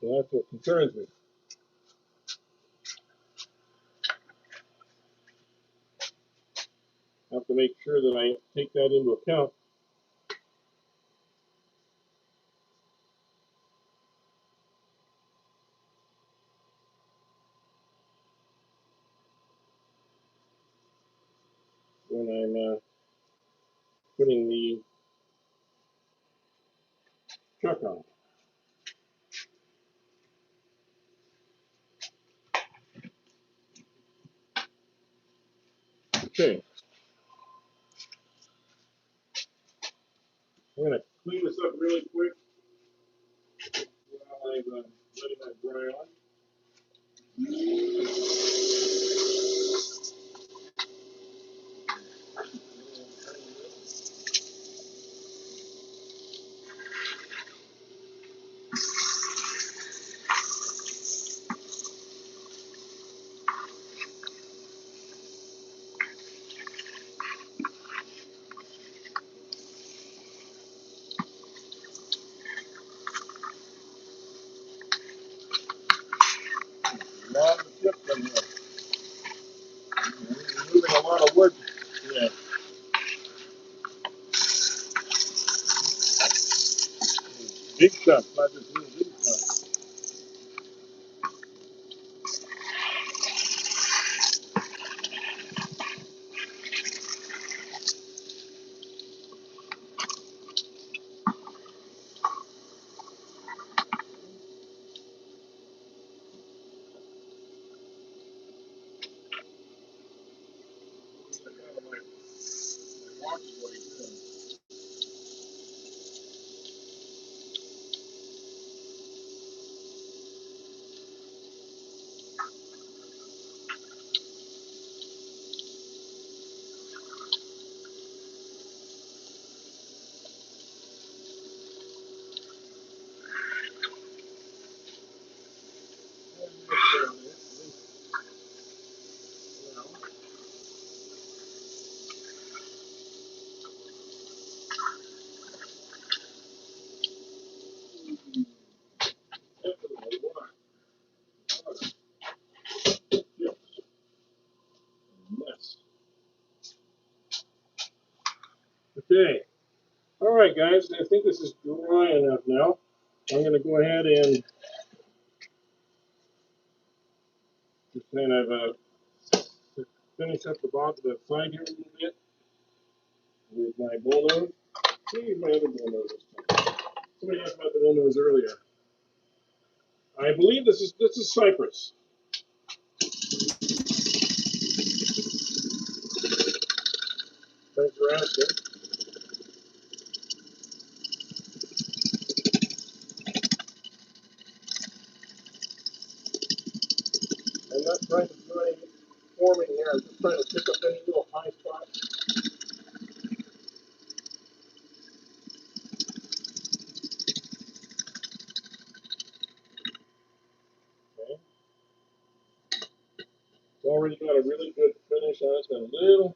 So that's what concerns me. I have to make sure that I take that into account. When I'm putting the chuck on. Okay. I'm going to clean this up really quick while I'm letting that dry on. Lot of chips in here. Moving a lot of wood. Yeah. Big stuff, not just little big stuff. right, guys, I think this is dry enough now. I'm going to go ahead and just kind of finish up the bottom of the side here a little bit with my bullnose. See my other bullnose this time. Somebody asked about the bullnose earlier. I believe this is cypress. Thanks for asking. I'm not trying to do any forming here. I'm just trying to pick up any little high spots. Okay. It's already got a really good finish on it. It's got a little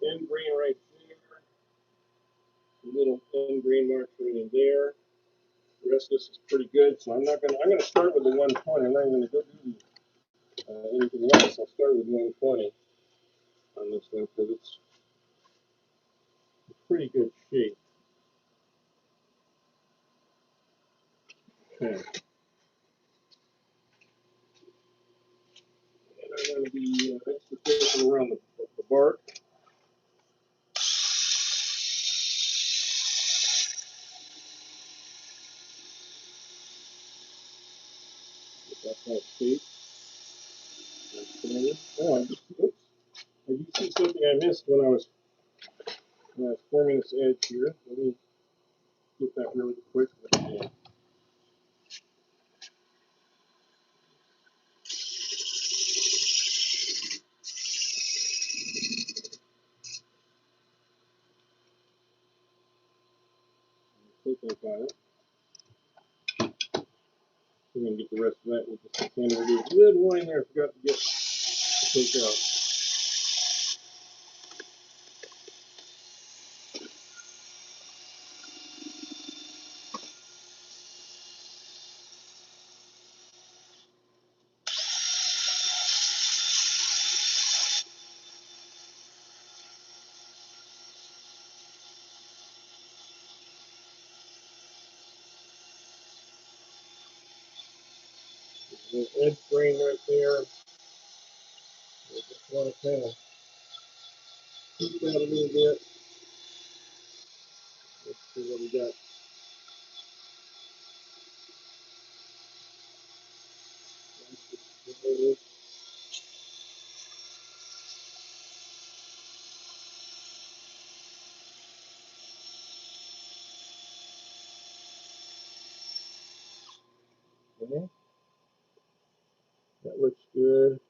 end grain right there. A little end grain marks right in there. The rest of this is pretty good. So I'm gonna start with the 120. I'm not gonna go do anything else. I'll start with 120 on this one because it's in pretty good shape. Okay. And I'm going to be extra careful around the bark. Get that kind of shape. Oh, I do see something I missed when I was forming this edge here. Let me get that really quick. I think I got it. We're going to get the rest of that with the center. There's a little line there I forgot to take out. There's an edge grain right there. I just want to kind of keep that a little bit. Let's see what we got. Okay. That looks good.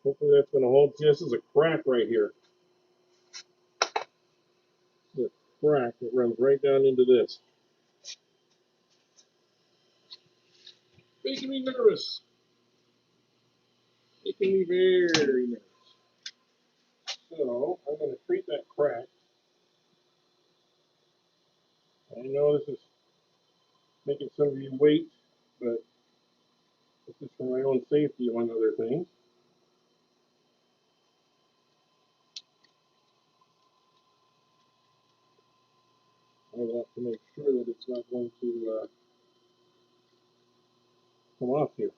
Hopefully that's going to hold. See, this is a crack right here. The crack that runs right down into this. Making me nervous. Making me very nervous. So I'm going to treat that crack. I know this is making some of you wait, but this is for my own safety among other things. I want to make sure that it's not going to come off here.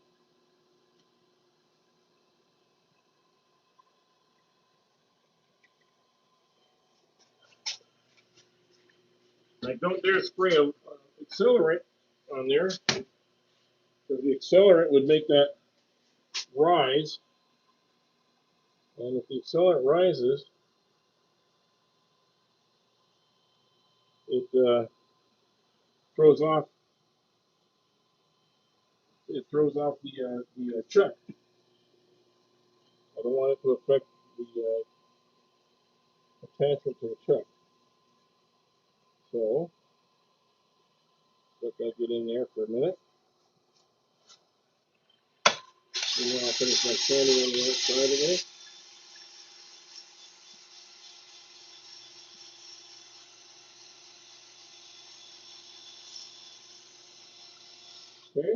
I don't dare spray a accelerant on there because the accelerant would make that rise, and if the accelerant rises, it throws off the chuck. I don't want it to affect the attachment to the chuck. So let that get in there for a minute. And then I'll finish my sanding on the outside of it. Okay.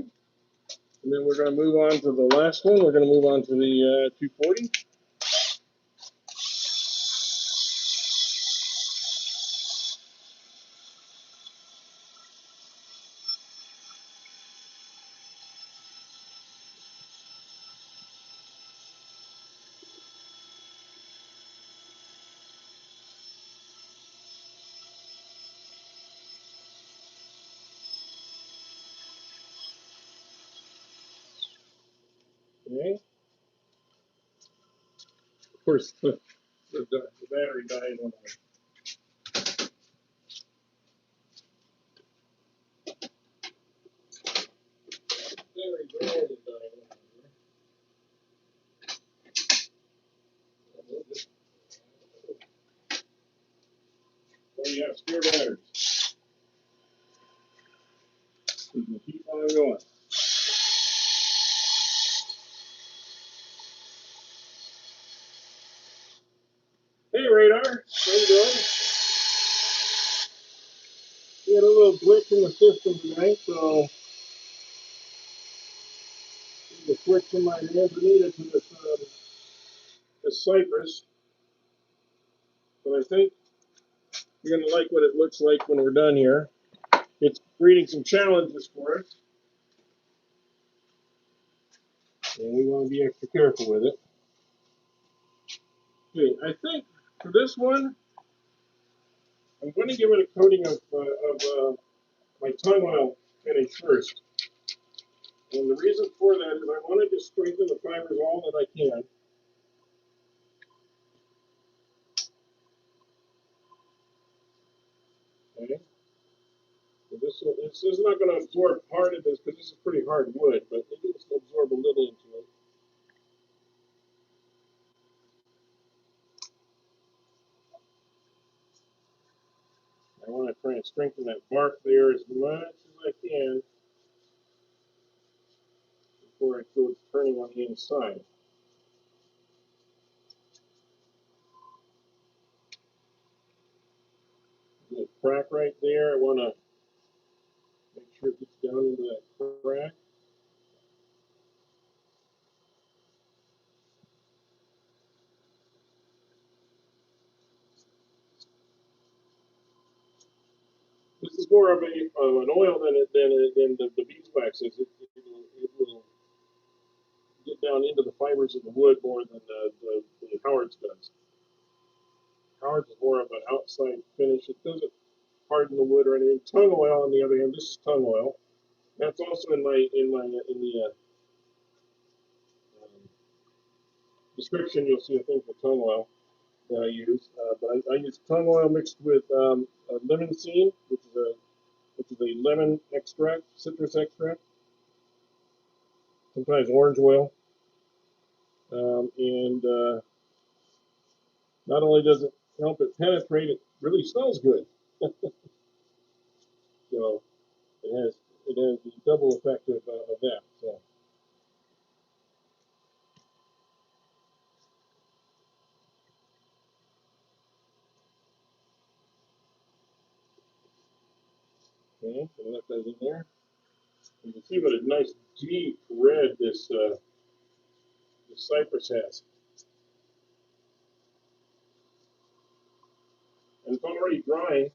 And then we're going to move on to the last one. We're going to move on to the 240. Okay. Of course, the battery died when died. Oh yeah, spare batteries. We can keep on going. Hey Radar, how you doing? We had a little glitch in the system tonight, so the switch from my MANZANITA to this cypress. But I think you're gonna like what it looks like when we're done here. It's creating some challenges for us, and we want to be extra careful with it. Okay, I think for this one, I'm going to give it a coating of my tongue oil finish first. And the reason for that is I want to just strengthen the fibers all that I can. Okay. So this is not going to absorb part of this because this is pretty hard wood, but it needs to absorb a little into it. I want to try and strengthen that bark there as much as I can before I go turning on the inside. There's a crack right there. I want to make sure it gets down into that crack. This is more of an oil than the beeswax is. It will get down into the fibers of the wood more than the Howard's does. Howard's is more of an outside finish. It doesn't harden the wood or anything. Tongue oil, on the other hand, this is tongue oil. That's also in the description. You'll see a thing for tongue oil that I use. But I use tongue oil mixed with lemon seed, which is a lemon extract, citrus extract. Sometimes orange oil. And not only does it help it penetrate, it really smells good. So it has the double effect of that. So okay, so let that in there. You can see what a nice deep red this cypress has, and it's already drying.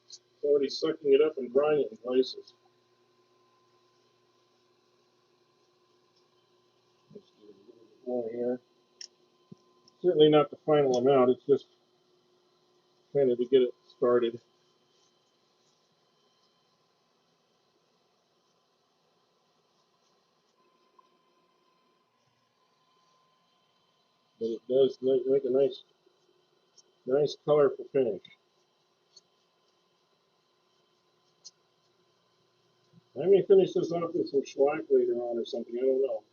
It's already sucking it up and drying it in places. Let's do a little bit more here. Certainly not the final amount. It's just kind of to get it started. But it does make a nice colorful finish. I may finish this off with some shellac later on or something. I don't know.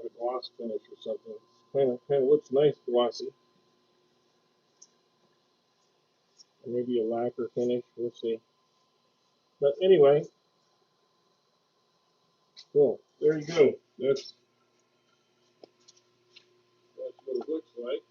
A gloss finish or something. Kind of looks nice glossy. Maybe a lacquer finish. We'll see. But anyway, cool. There you go. That's what it looks like.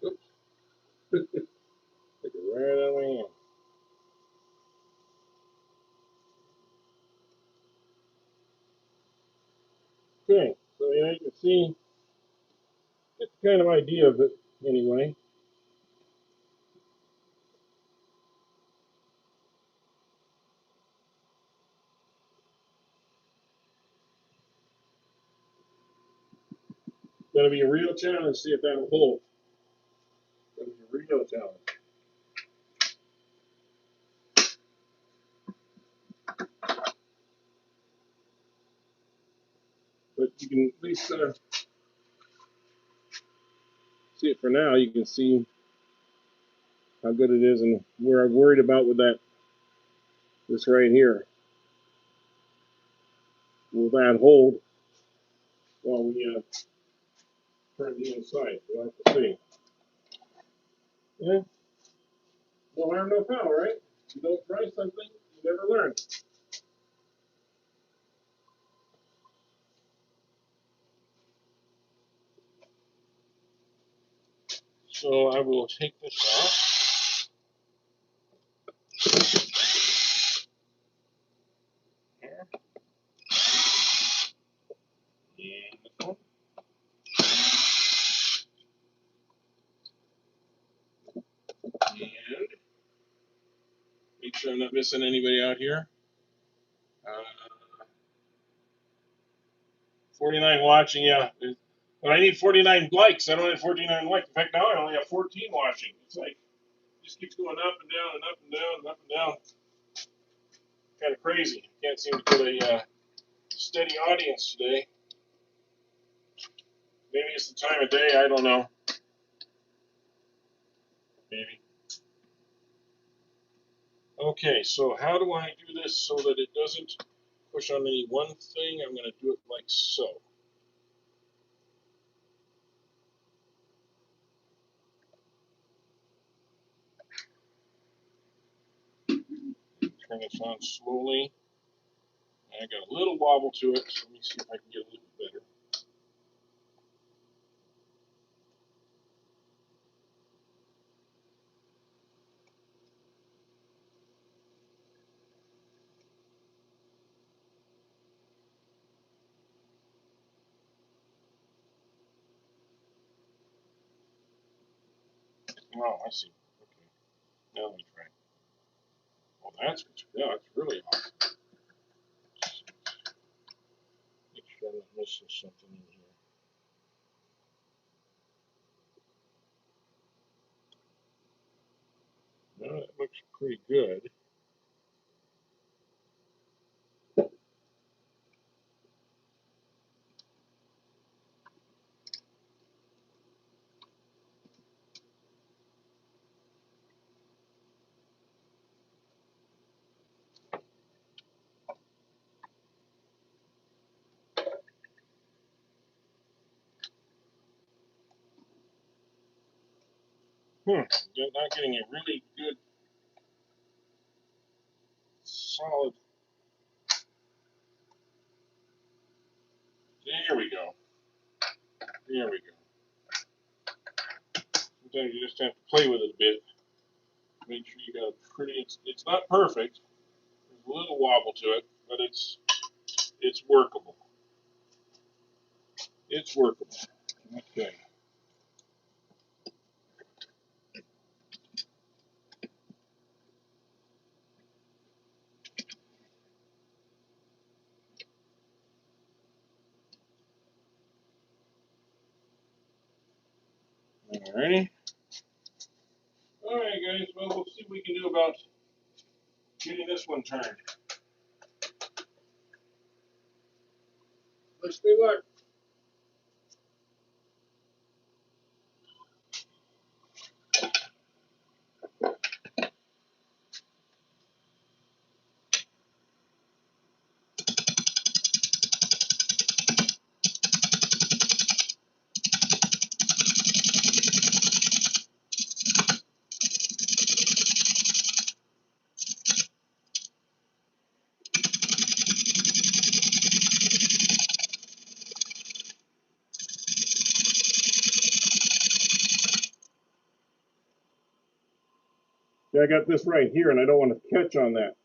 Oops. Took it right out of my hand. Okay, so yeah, you can see it's kind of idea of it anyway. Gonna be a real challenge to see if that'll hold. Gonna be a real challenge. But you can at least see it for now. You can see how good it is and where I'm worried about with this right here. Will that hold while we turn the inside? We'll have to see. Yeah. No harm, no foul, right? If you don't try something, you never learn. So I will take this out. Here. And this one. And make sure I'm not missing anybody out here. 49 watching, yeah. But I need 49 likes. I don't have 49 likes. In fact, now I only have 14 watching. It's like, it just keeps going up and down and up and down and up and down. Kind of crazy. Can't seem to get a steady audience today. Maybe it's the time of day. I don't know. Maybe. Okay, so how do I do this so that it doesn't push on any one thing? I'm going to do it like so. Turn this on slowly. I got a little wobble to it, so let me see if I can get a little bit better. Oh, I see. Okay. Now let me try. Oh, that's really awesome. Make sure I'm not missing something in here. No, that looks pretty good. Not getting a really good, solid. There we go. There we go. Sometimes you just have to play with it a bit. Make sure you got a pretty. It's not perfect. There's a little wobble to it, but it's workable. It's workable. Okay. Alrighty. Alright, guys. Well, we'll see what we can do about getting this one turned. Wish me luck. Yeah, I got this right here, and I don't want to catch on that.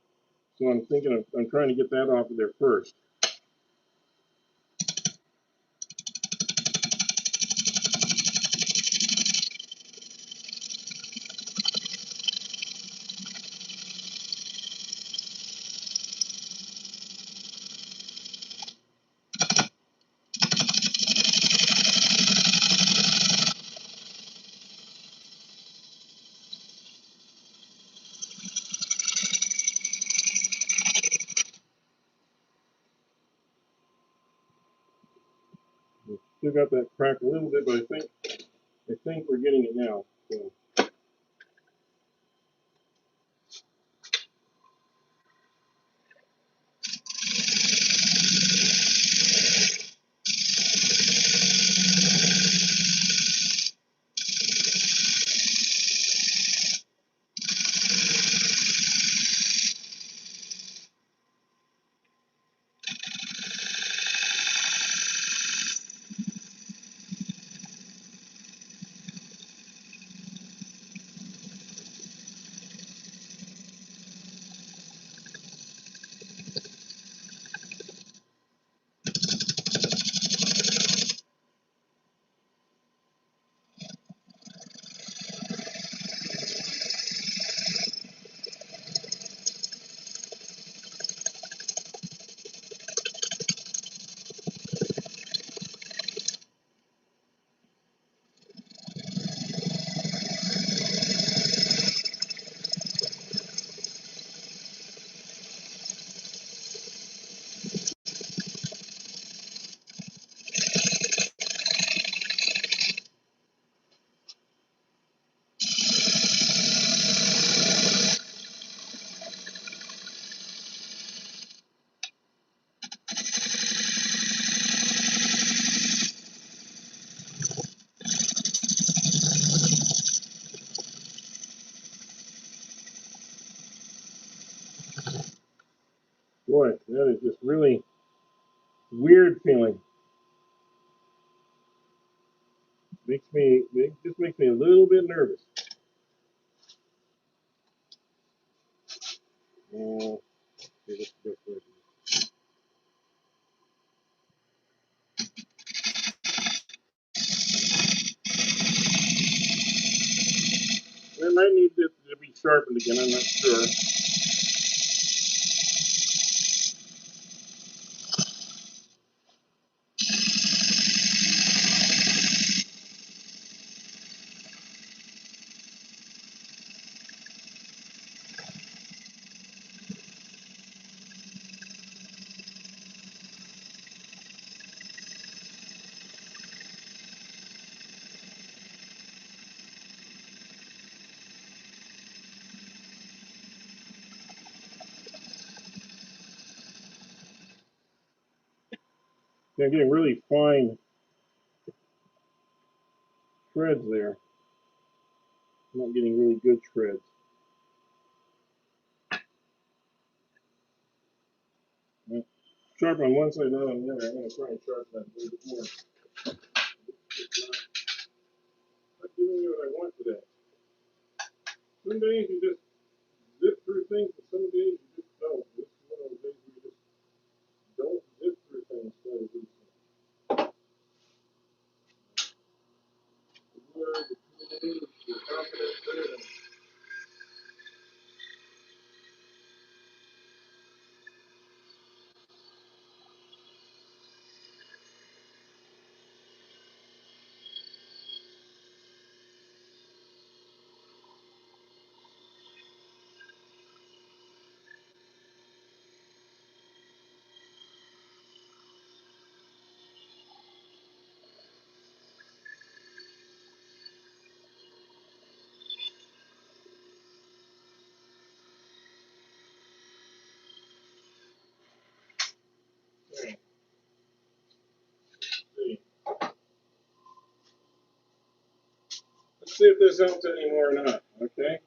So I'm thinking I'm trying to get that off of there first. Still got that crack a little bit, but I think we're getting it now. So. Boy, that is just really weird feeling. It just makes me a little bit nervous. Okay, that's the best way. I might need this to be sharpened again, I'm not sure. I'm getting really fine shreds there. I'm not getting really good shreds. Sharp on one side, not on the other. I'm going to try and sharpen that a little bit more. Not giving you what I want today. Some days you just zip through things, and some days you just don't. This is one of those days where you just don't zip through things. So the word, the community, the confidence there. Okay. Let's see if this helps anymore or not. Okay.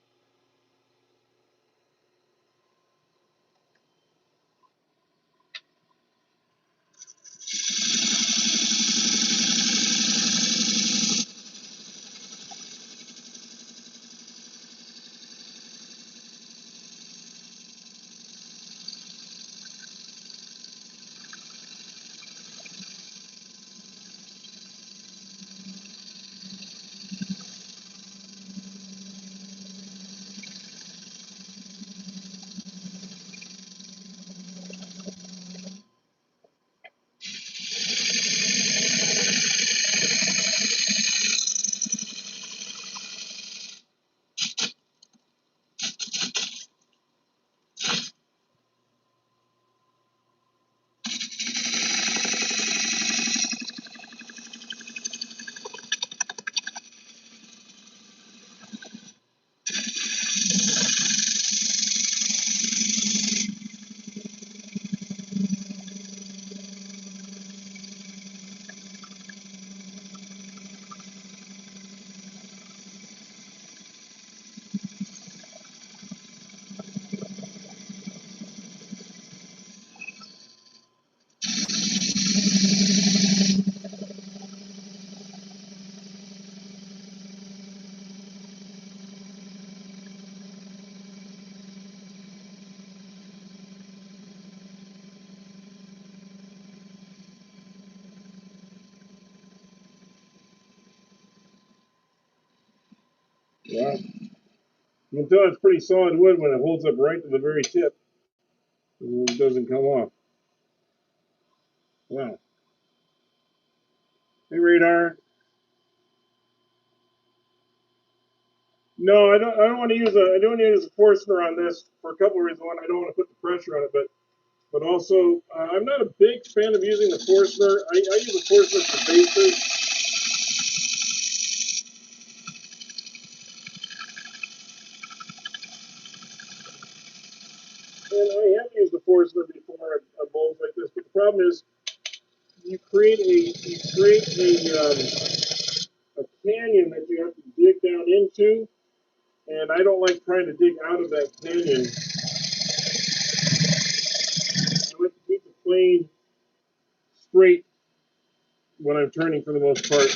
Wow. You can tell it's pretty solid wood when it holds up right to the very tip. It doesn't come off. Wow. Hey, radar. No, I don't want to use a Forstner on this for a couple of reasons. One, I don't want to put the pressure on it, but also I'm not a big fan of using the Forstner. I use a Forstner for bases. And I have used the Forstner before on bowls like this, but the problem is you create a canyon that you have to dig down into, and I don't like trying to dig out of that canyon. I like to keep the plane straight when I'm turning for the most part.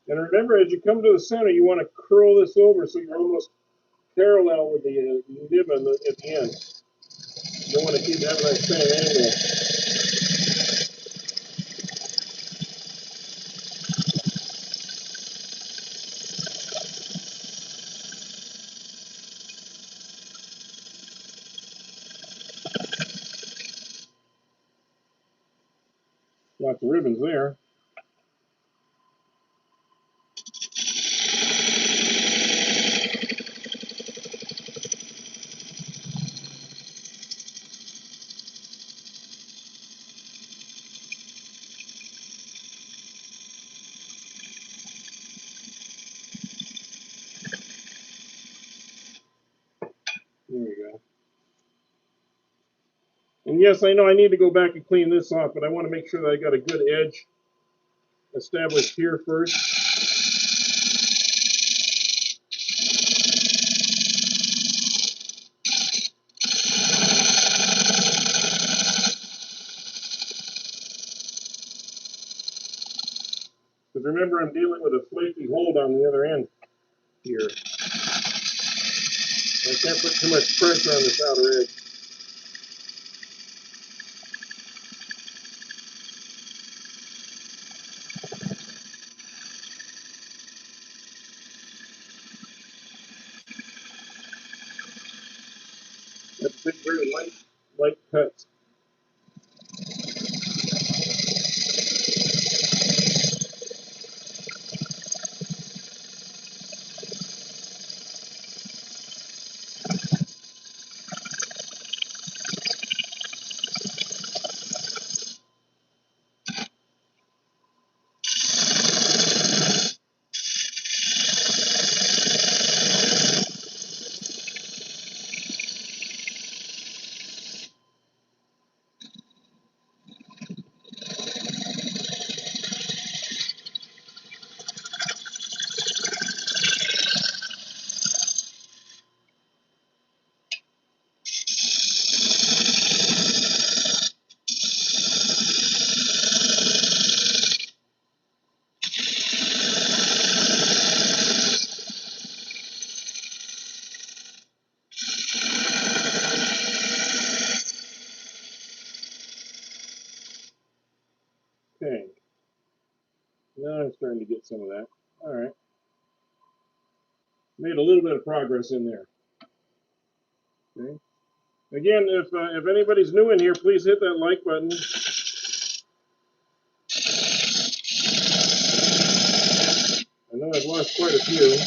And remember, as you come to the center, you want to curl this over so you're almost parallel with the nib at the end. You don't want to keep having that same angle. Lots of ribbons there. There we go. And yes, I know I need to go back and clean this off, but I want to make sure that I got a good edge established here first. Because remember, I'm dealing with a flaky hold on the other end here. I can't put too much pressure on this outer edge. That's a big, very light cuts. Okay. Now I'm starting to get some of that. All right. Made a little bit of progress in there. Okay. Again, if anybody's new in here, please hit that like button. I know I've lost quite a few.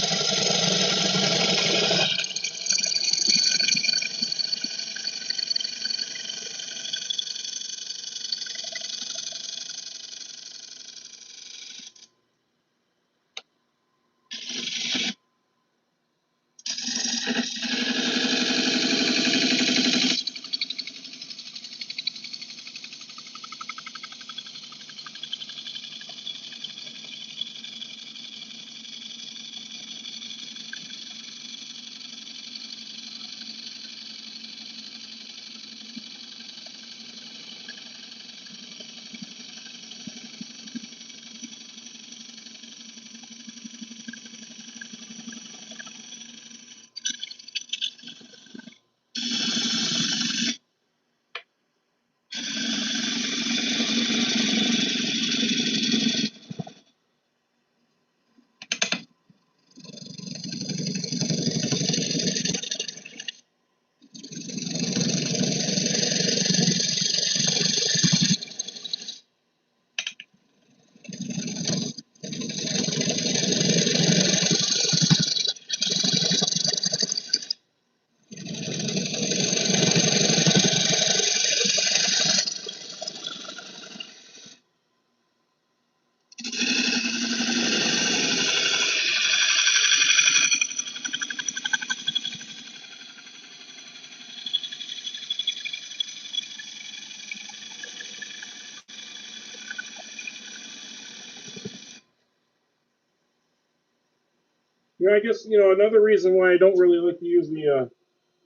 Yeah, I guess, another reason why I don't really like to use the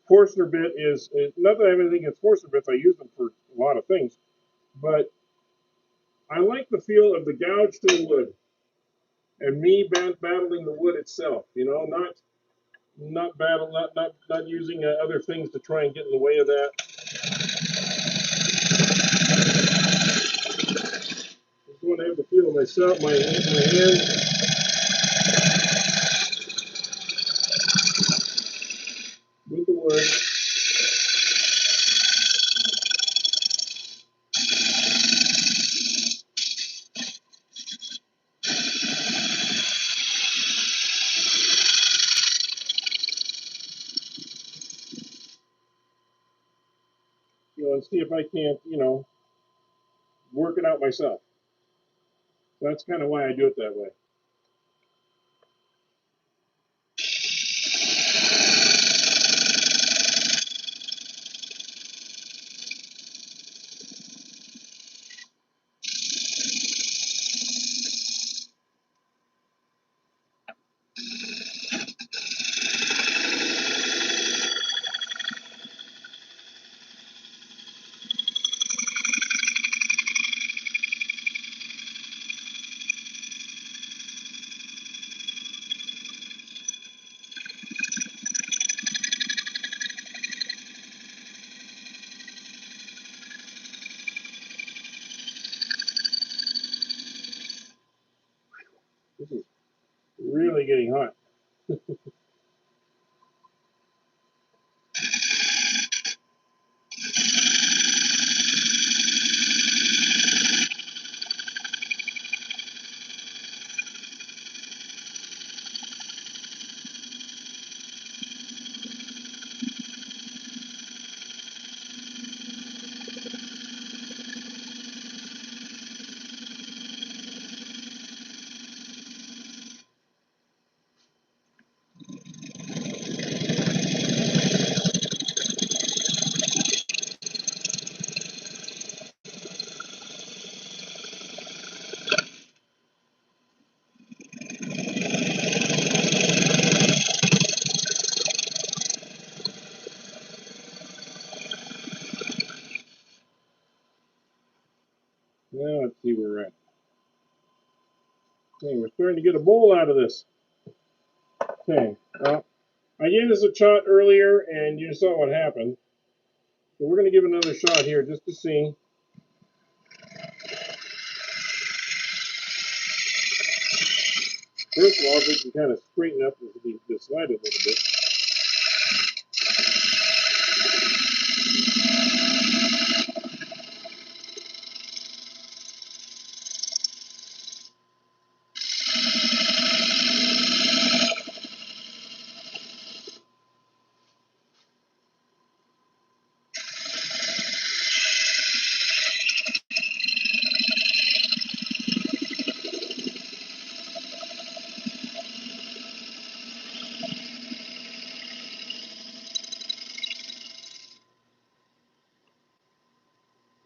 Forstner bit is, not that I have anything against Forstner bits, I use them for a lot of things, but I like the feel of the gouge to the wood and me battling the wood itself, not using other things to try and get in the way of that. Just want to have the feel of myself, my hand. With the wood. And see if I can't, work it out myself. That's kind of why I do it that way. This is really getting hot. Now let's see where we're at. Okay, we're starting to get a bowl out of this. Okay, well, I gave this a shot earlier, and you saw what happened. So we're going to give another shot here just to see. First of all, if we can kind of straighten up the slide a little bit.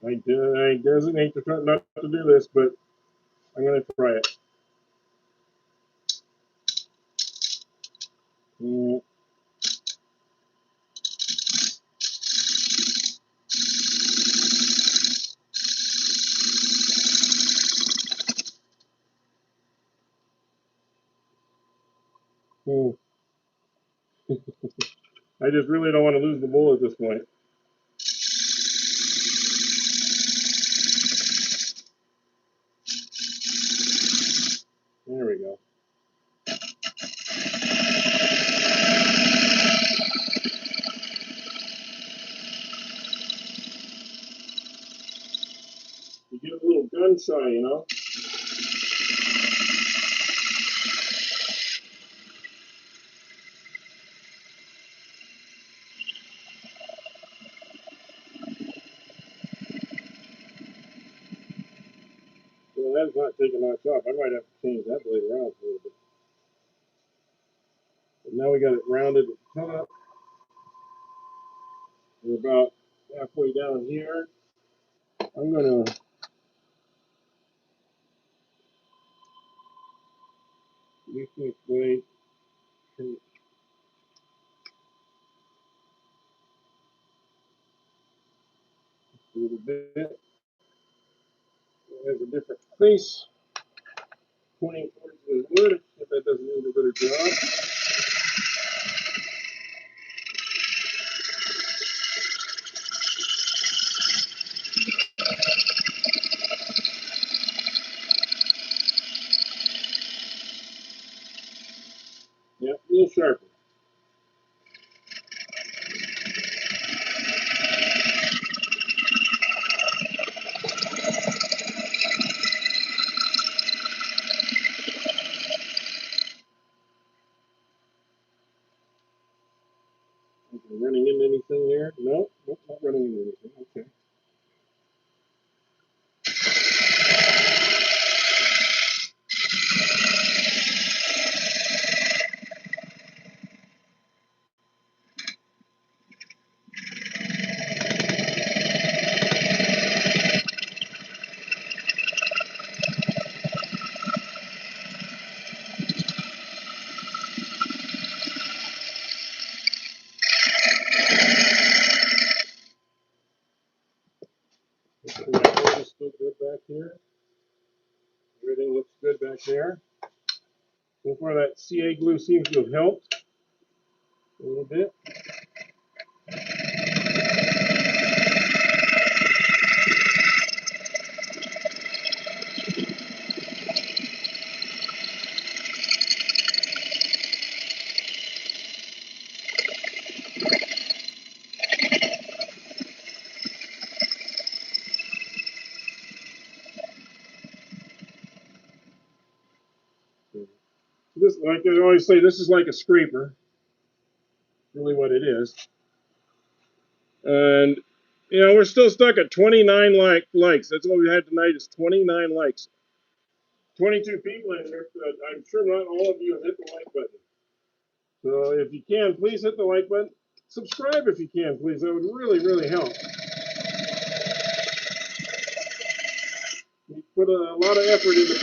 I designate to try not to do this, but I'm going to try it. Mm. Mm. I just really don't want to lose the bowl at this point. There we go. You get a little gun shy, Well, that's not taking much off. I might have to change that blade around a little bit. But now we got it rounded at the top. We're about halfway down here. I'm going to use this blade. Okay. A little bit. There's a different face pointing towards the wood. If that doesn't do a better job. Yeah, a little sharper. Running into anything there? No, nope, not running into anything. Okay. Everything is still good back here. Everything looks good back there. So far, that CA glue seems to have helped a little bit. This, like I always say, this is like a scraper. Really, what it is. And you know, we're still stuck at 29 likes. That's what we had tonight is 29 likes. 22 people in here. I'm sure not all of you have hit the like button. So if you can, please hit the like button. Subscribe if you can, please. That would really, really help. We put a lot of effort into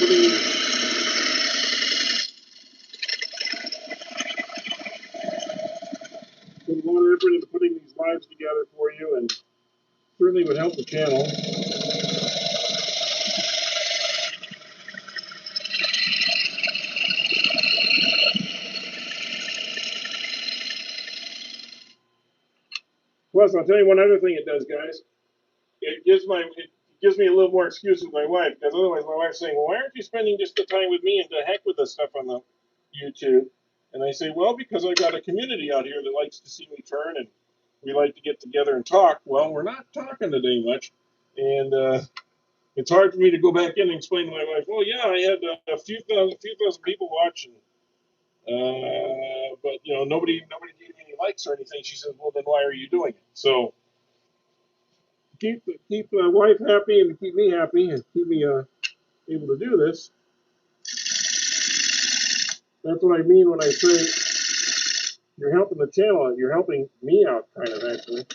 putting these lives together for you, and certainly would help the channel. Plus, I'll tell you one other thing it does, guys. It gives me a little more excuse with my wife, because otherwise my wife's saying, well, why aren't you spending just the time with me and to heck with the stuff on the YouTube? And I say, well, because I've got a community out here that likes to see me turn, and we like to get together and talk. Well, we're not talking today much, and it's hard for me to go back in and explain to my wife, well, yeah, I had a few thousand people watching, but you know, nobody gave me any likes or anything. She says, well, then why are you doing it? So keep my wife happy and to keep me happy and keep me able to do this. That's what I mean when I say you're helping the channel out. You're helping me out, kind of, actually.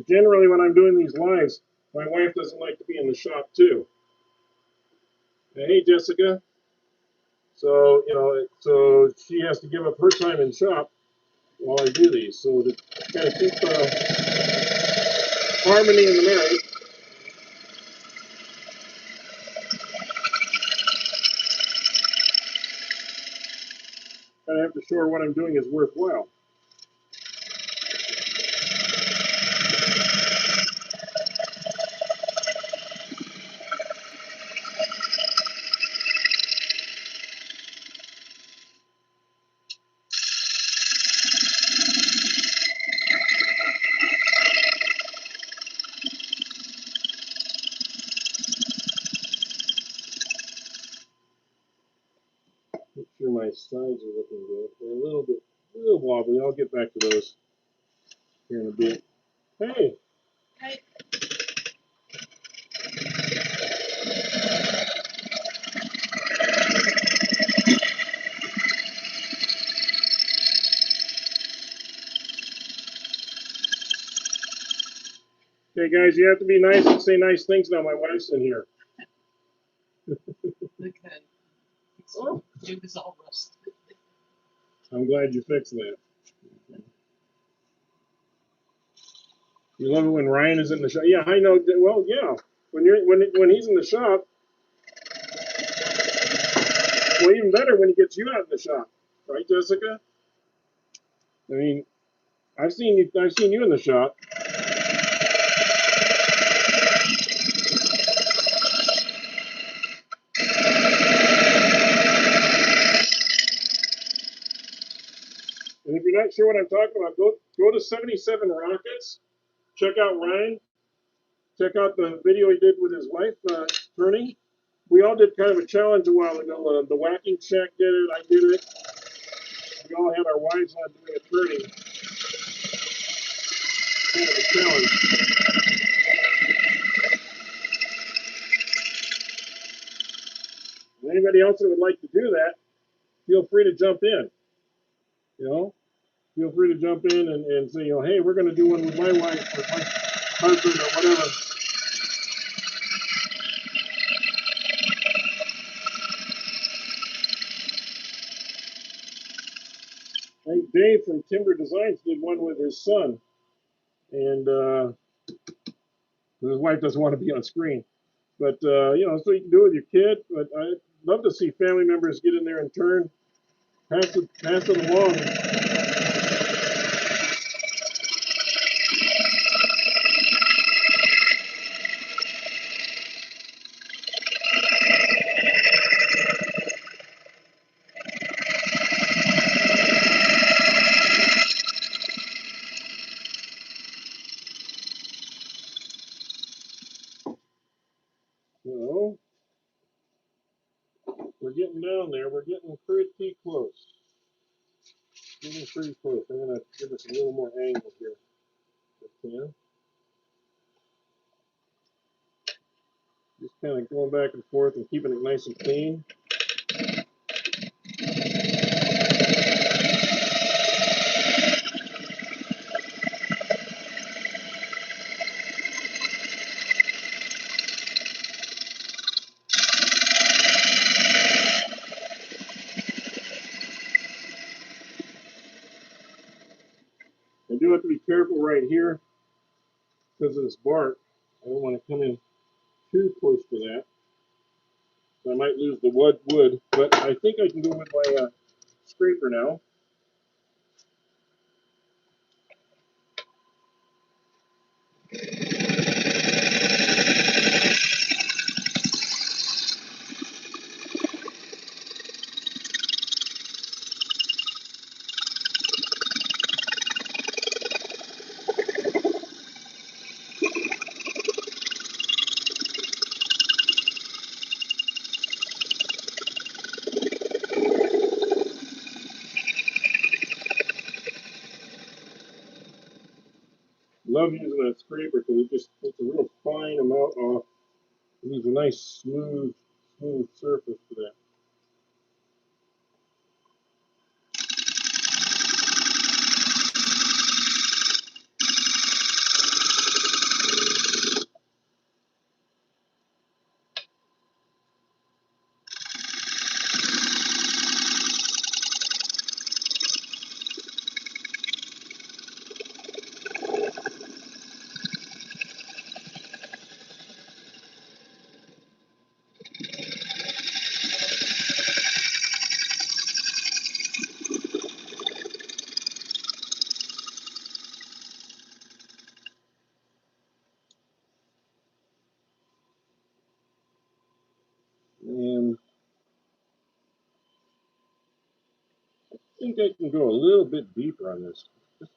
Generally, when I'm doing these lives, my wife doesn't like to be in the shop, too. Hey, Jessica. So, you know, so she has to give up her time in shop while I do these. So to kind of keep harmony in the marriage. I have to show her what I'm doing is worthwhile. Make sure my sides are looking good. They're a little wobbly. I'll get back to those here in a bit. Hey. Hi. Okay, guys, you have to be nice and say nice things now. My wife's in here. Look at it. Oh. It was all rusted. I'm glad you fixed that. You love it when Ryan is in the shop. Yeah, I know. Well, yeah. When he's in the shop, well, even better when he gets you out in the shop, right, Jessica? I mean, I've seen you in the shop. And if you're not sure what I'm talking about, go to 77 Rockets. Check out Ryan. Check out the video he did with his wife, turning. We all did kind of a challenge a while ago. The Whacking Shack did it. I did it. We all had our wives on doing a turning. Kind of a challenge. And anybody else that would like to do that, feel free to jump in. You know, feel free to jump in and say, hey, we're going to do one with my wife or my husband or whatever. I think Dave from Timber Designs did one with his son, and his wife doesn't want to be on screen. But so you can do it with your kid. But I'd love to see family members get in there and turn, pass it along. So we're getting down there. We're getting pretty close. Getting pretty close. I'm gonna give us a little more angle here. Okay. Just kind of going back and forth and keeping it nice and clean. I do have to be careful right here because of this bark. I don't want to come in too close to that. So I might lose the wood, but I think I can go with my scraper now. Love using that scraper because it just takes a real fine amount off. It leaves a nice smooth surface to that. And I think I can go a little bit deeper on this. Just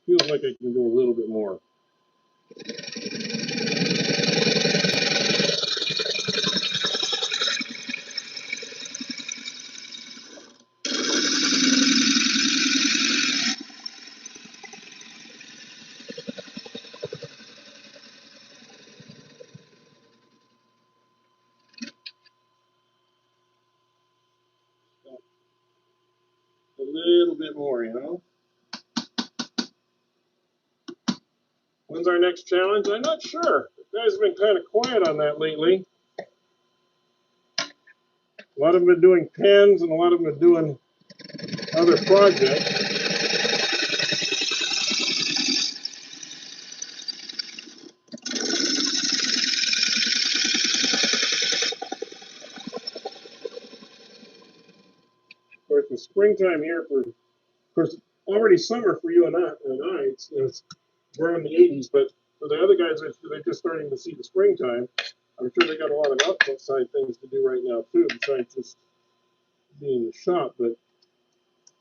feels like I can go a little bit more. A little bit more, When's our next challenge? I'm not sure. The guys have been kind of quiet on that lately. A lot of them are doing pens, and a lot of them are doing other projects. Of course, the springtime here of course, already summer for you and I. It's we're in the 80s, but for the other guys, they're just starting to see the springtime. I'm sure they got a lot of outside things to do right now too, besides just being in the shop. But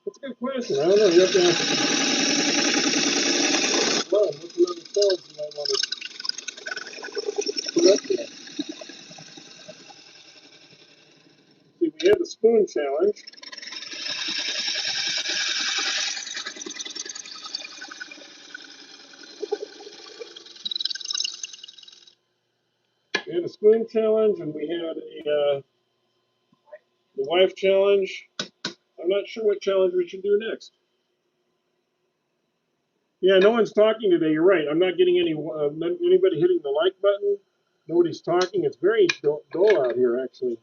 that's a good question. I don't know. You have to ask. Well, what's another challenge you might want to put up there? See, we had the spoon challenge. We had a spoon challenge, and we had the wife challenge. I'm not sure what challenge we should do next. Yeah, no one's talking today. You're right. I'm not getting anybody hitting the like button. Nobody's talking. It's very dull out here, actually.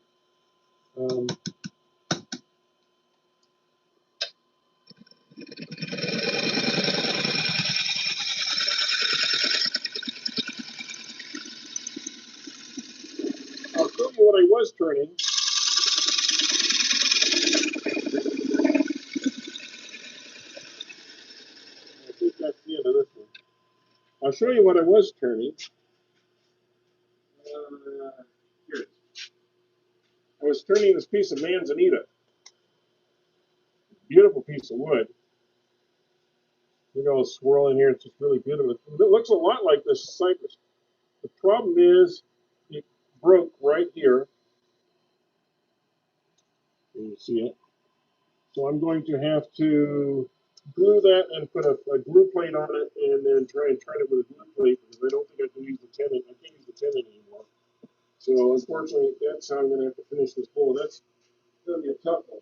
I'll show you what I was turning. I think that's the end of this one. I'll show you what I was turning. Here it is. I was turning this piece of manzanita. Beautiful piece of wood. Look at all the swirl in here. It's just really beautiful. It looks a lot like this cypress. The problem is it broke right here. You see it. So I'm going to have to glue that and put a glue plate on it, and then try and turn it with a glue plate, because I don't think I can use the tenon. I can't use the tenon anymore. So unfortunately, that's how I'm going to have to finish this bowl. That's going to be a tough one.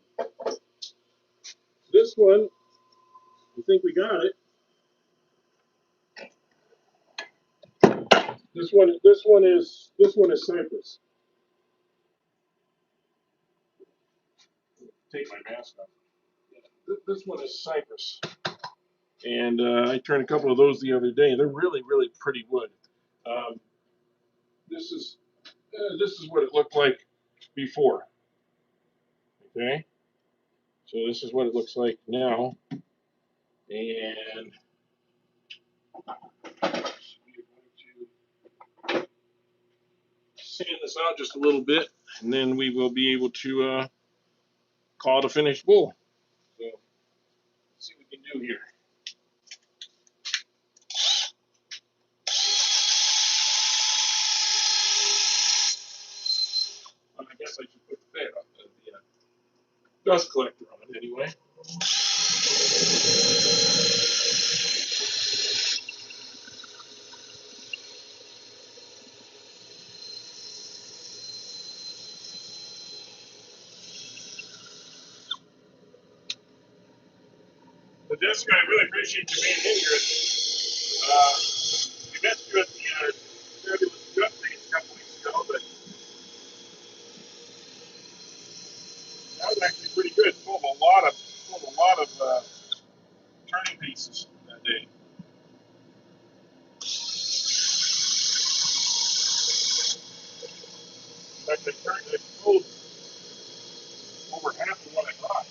This one, I think we got it. This one is cypress. Take my mask off. This one is cypress, and I turned a couple of those the other day. They're really, really pretty wood. This is what it looked like before. Okay, so this is what it looks like now, and we're going to sand this out just a little bit, and then we will be able to call it a finished bowl. So let's see what we can do here. I guess I should put the dust collector on it anyway. But Jessica, I really appreciate you being in here. We met you at the fabulous gut thing a couple weeks ago, but that was actually pretty good. Pulled a lot of turning pieces that day. In fact, I pulled over half of what I thought.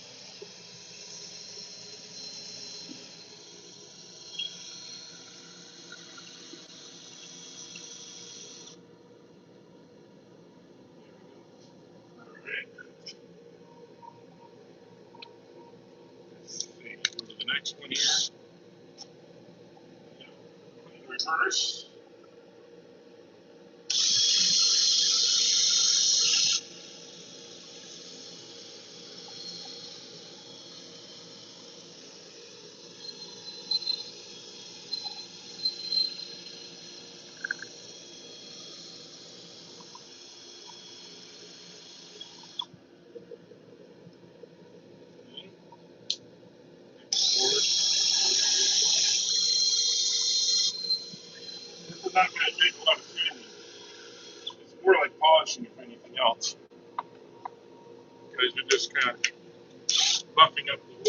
All right. Let's see. Go to the next one here. Put it in reverse. they're just kind of buffing up the wood.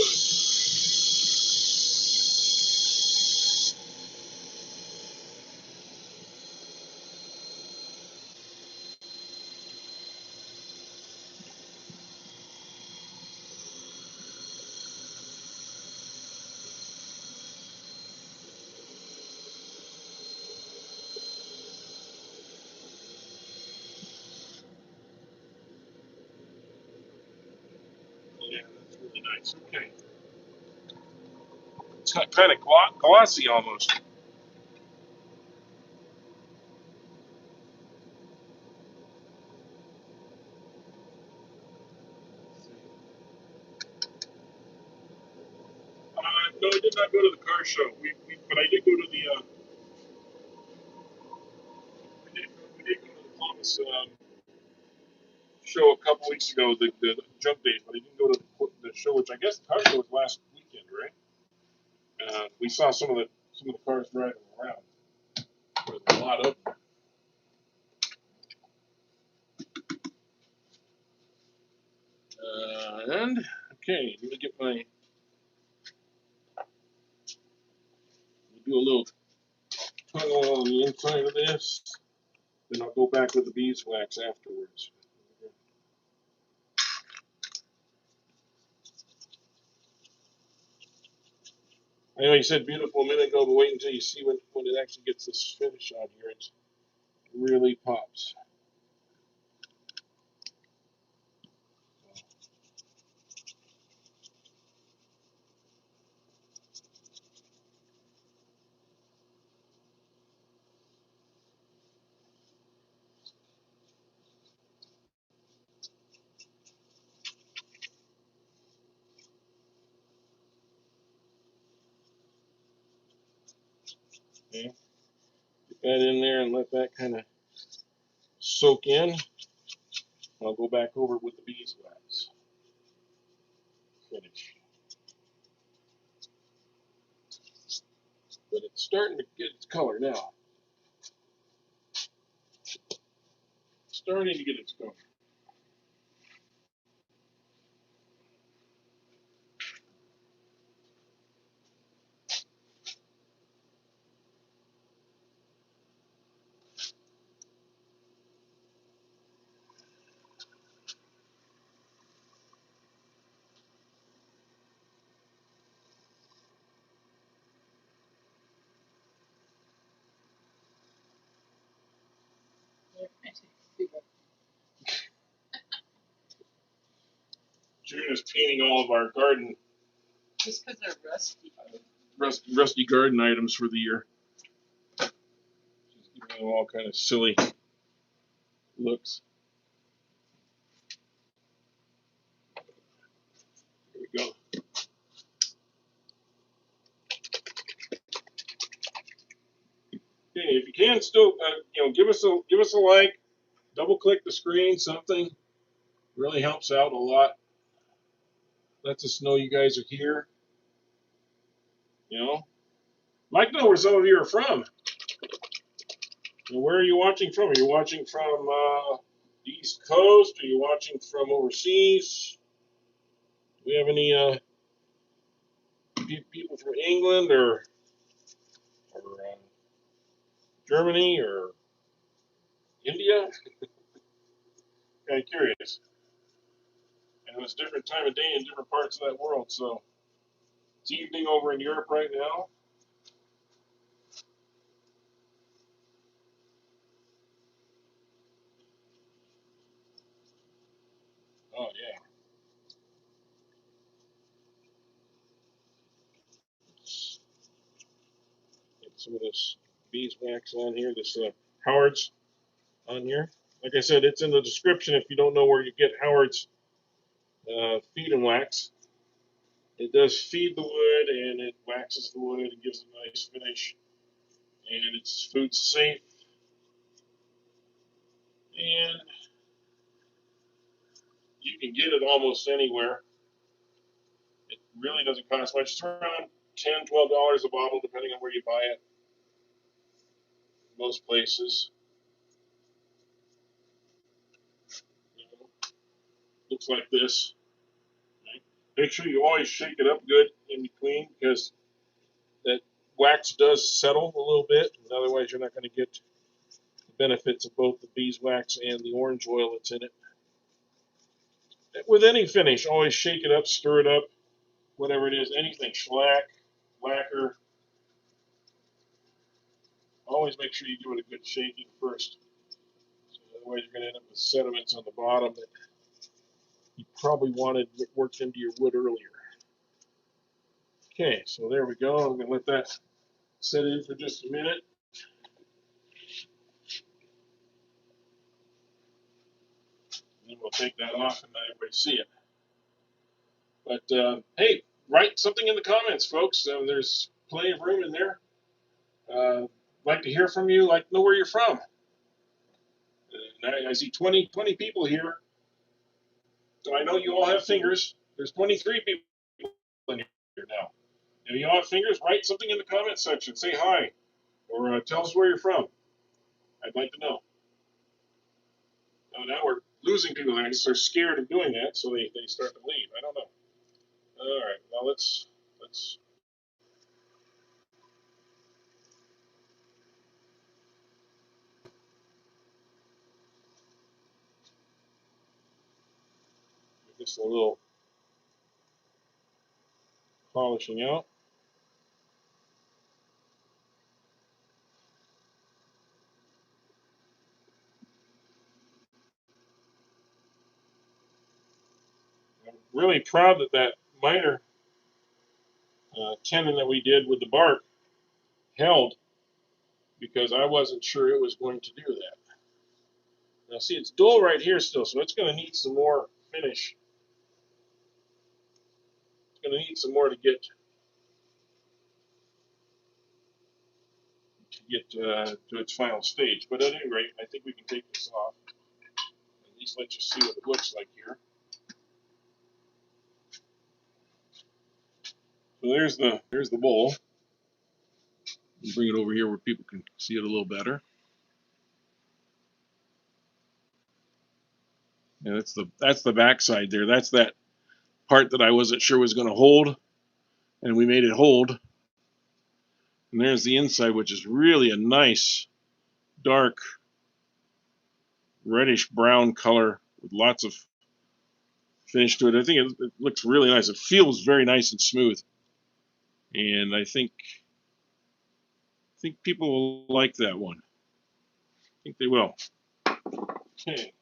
Yeah, that's really nice. Okay. It's kind of glossy almost. No, I did not go to the car show. But I did go to the we did go to the Columbus show a couple weeks ago, the jump days. But I didn't go to the show, which I guess the car show was last weekend, right? We saw some of the cars driving around. There's a lot of them. And okay, let me get do a little tongue oil on the inside of this. Then I'll go back with the beeswax afterwards. I know you said beautiful a minute ago, but wait until you see when it actually gets this finish on here. It really pops. Okay. Get that in there and let that kind of soak in. I'll go back over it with the beeswax. Finish. But it's starting to get its color now. Starting to get its color. June is painting all of our garden. Just because they're rusty. Rusty garden items for the year. She's giving them all kind of silly looks. Here we go. Okay, if you can still, give us a like, double click the screen, something really helps out a lot. Lets us know you guys are here. Like to know where some of you are from. Where are you watching from? Are you watching from the East Coast? Are you watching from overseas? Do we have any people from England or Germany or India? Kind of curious. And it's a different time of day in different parts of that world. So it's evening over in Europe right now. Oh yeah. Get some of this beeswax on here. This Howard's on here. Like I said, it's in the description if you don't know where you get Howard's feed and wax. It does feed the wood and it waxes the wood and gives a nice finish. And it's food safe. And you can get it almost anywhere. It really doesn't cost much. It's around $10, $12 a bottle, depending on where you buy it. Most places. Looks like this. Make sure you always shake it up good in between, because that wax does settle a little bit, and otherwise you're not going to get the benefits of both the beeswax and the orange oil that's in it. With any finish, always shake it up, stir it up, whatever it is, anything, shellac, lacquer. Always make sure you give it a good shaking first. So otherwise you're going to end up with sediments on the bottom that you probably wanted worked into your wood earlier. Okay, so there we go. I'm going to let that set in for just a minute. And then we'll take that off and let everybody see it. But hey, write something in the comments, folks. There's plenty of room in there. Like to hear from you. Like to know where you're from. I see 20 people here. So I know you all have fingers. There's 23 people in here now. If you all have fingers, write something in the comments section. Say hi. Or tell us where you're from. I'd like to know. Now we're losing people. I guess they're scared of doing that, so they start to leave. I don't know. All right. Now let's get this a little polishing out. I'm really proud that minor tenon that we did with the bark held, because I wasn't sure it was going to do that. Now see, it's dull right here still, so it's going to need some more finish. It's going to need some more to get to its final stage. But at any rate, I think we can take this off. At least let you see what it looks like here. So there's the bowl. Bring it over here where people can see it a little better. Yeah, that's the backside there. That's that part that I wasn't sure was going to hold, and we made it hold. And there's the inside, which is really a nice dark reddish brown color with lots of finish to it. I think it looks really nice. It feels very nice and smooth, and I think people will like that one. I think they will. Okay.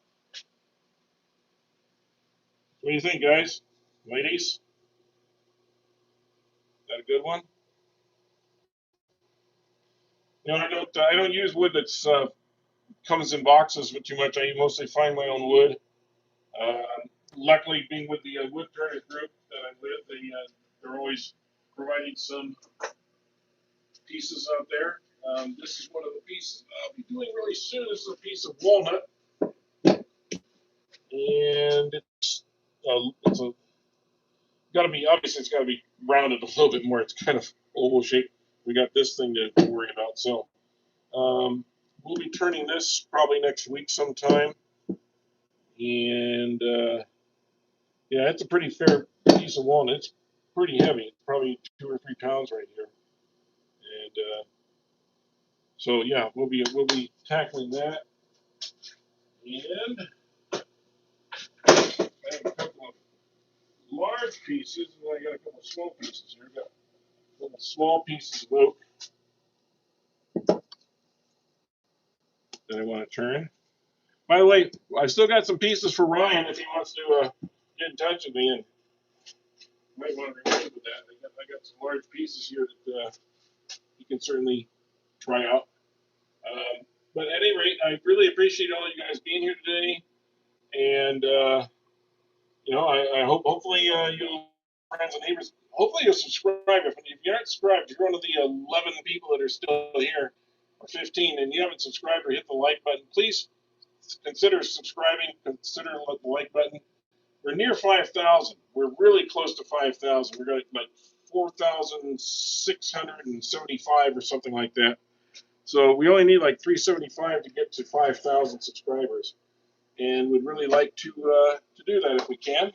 What do you think, guys? Ladies? Is that a good one? You know, I don't use wood that's comes in boxes with too much. I mostly find my own wood. Luckily, being with the wood turners group that I'm with, they're always providing some pieces out there. This is one of the pieces I'll be doing really soon. This is a piece of walnut, and it's got to be, obviously it's got to be rounded a little bit more. It's kind of oval shaped. We got this thing to worry about. So we'll be turning this probably next week sometime. And yeah, it's a pretty fair piece of walnut. It's pretty heavy. It's probably 2 or 3 pounds right here. And so yeah, we'll be tackling that. And I have a couple of large pieces, and I got a couple of small pieces here. I've got a couple small pieces of oak that I want to turn. By the way, I still got some pieces for Ryan if he wants to get in touch with me, and might want to remain with that. I got some large pieces here that he can certainly try out. But at any rate, I really appreciate all you guys being here today, and you know, I hope hopefully you'll friends and neighbors. Hopefully you'll subscribe. If you're not subscribed, if you're one of the 11 people that are still here, or 15, and you haven't subscribed or hit the like button, please consider subscribing. Consider the like button. We're near 5,000. We're really close to 5,000. We're got like 4,675 or something like that. So we only need like 375 to get to 5,000 subscribers, and we'd really like to do that if we can.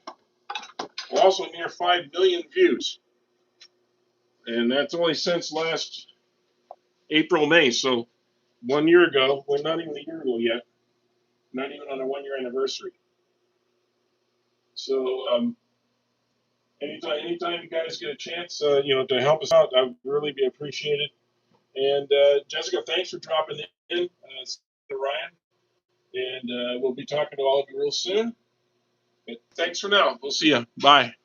We're also near 5 million views. And that's only since last April, May. So 1 year ago, well, not even a year ago yet, not even on a 1 year anniversary. So anytime you guys get a chance, to help us out, I'd really be appreciated. And Jessica, thanks for dropping in, Ryan. And we'll be talking to all of you real soon. But thanks for now. We'll see you. Bye.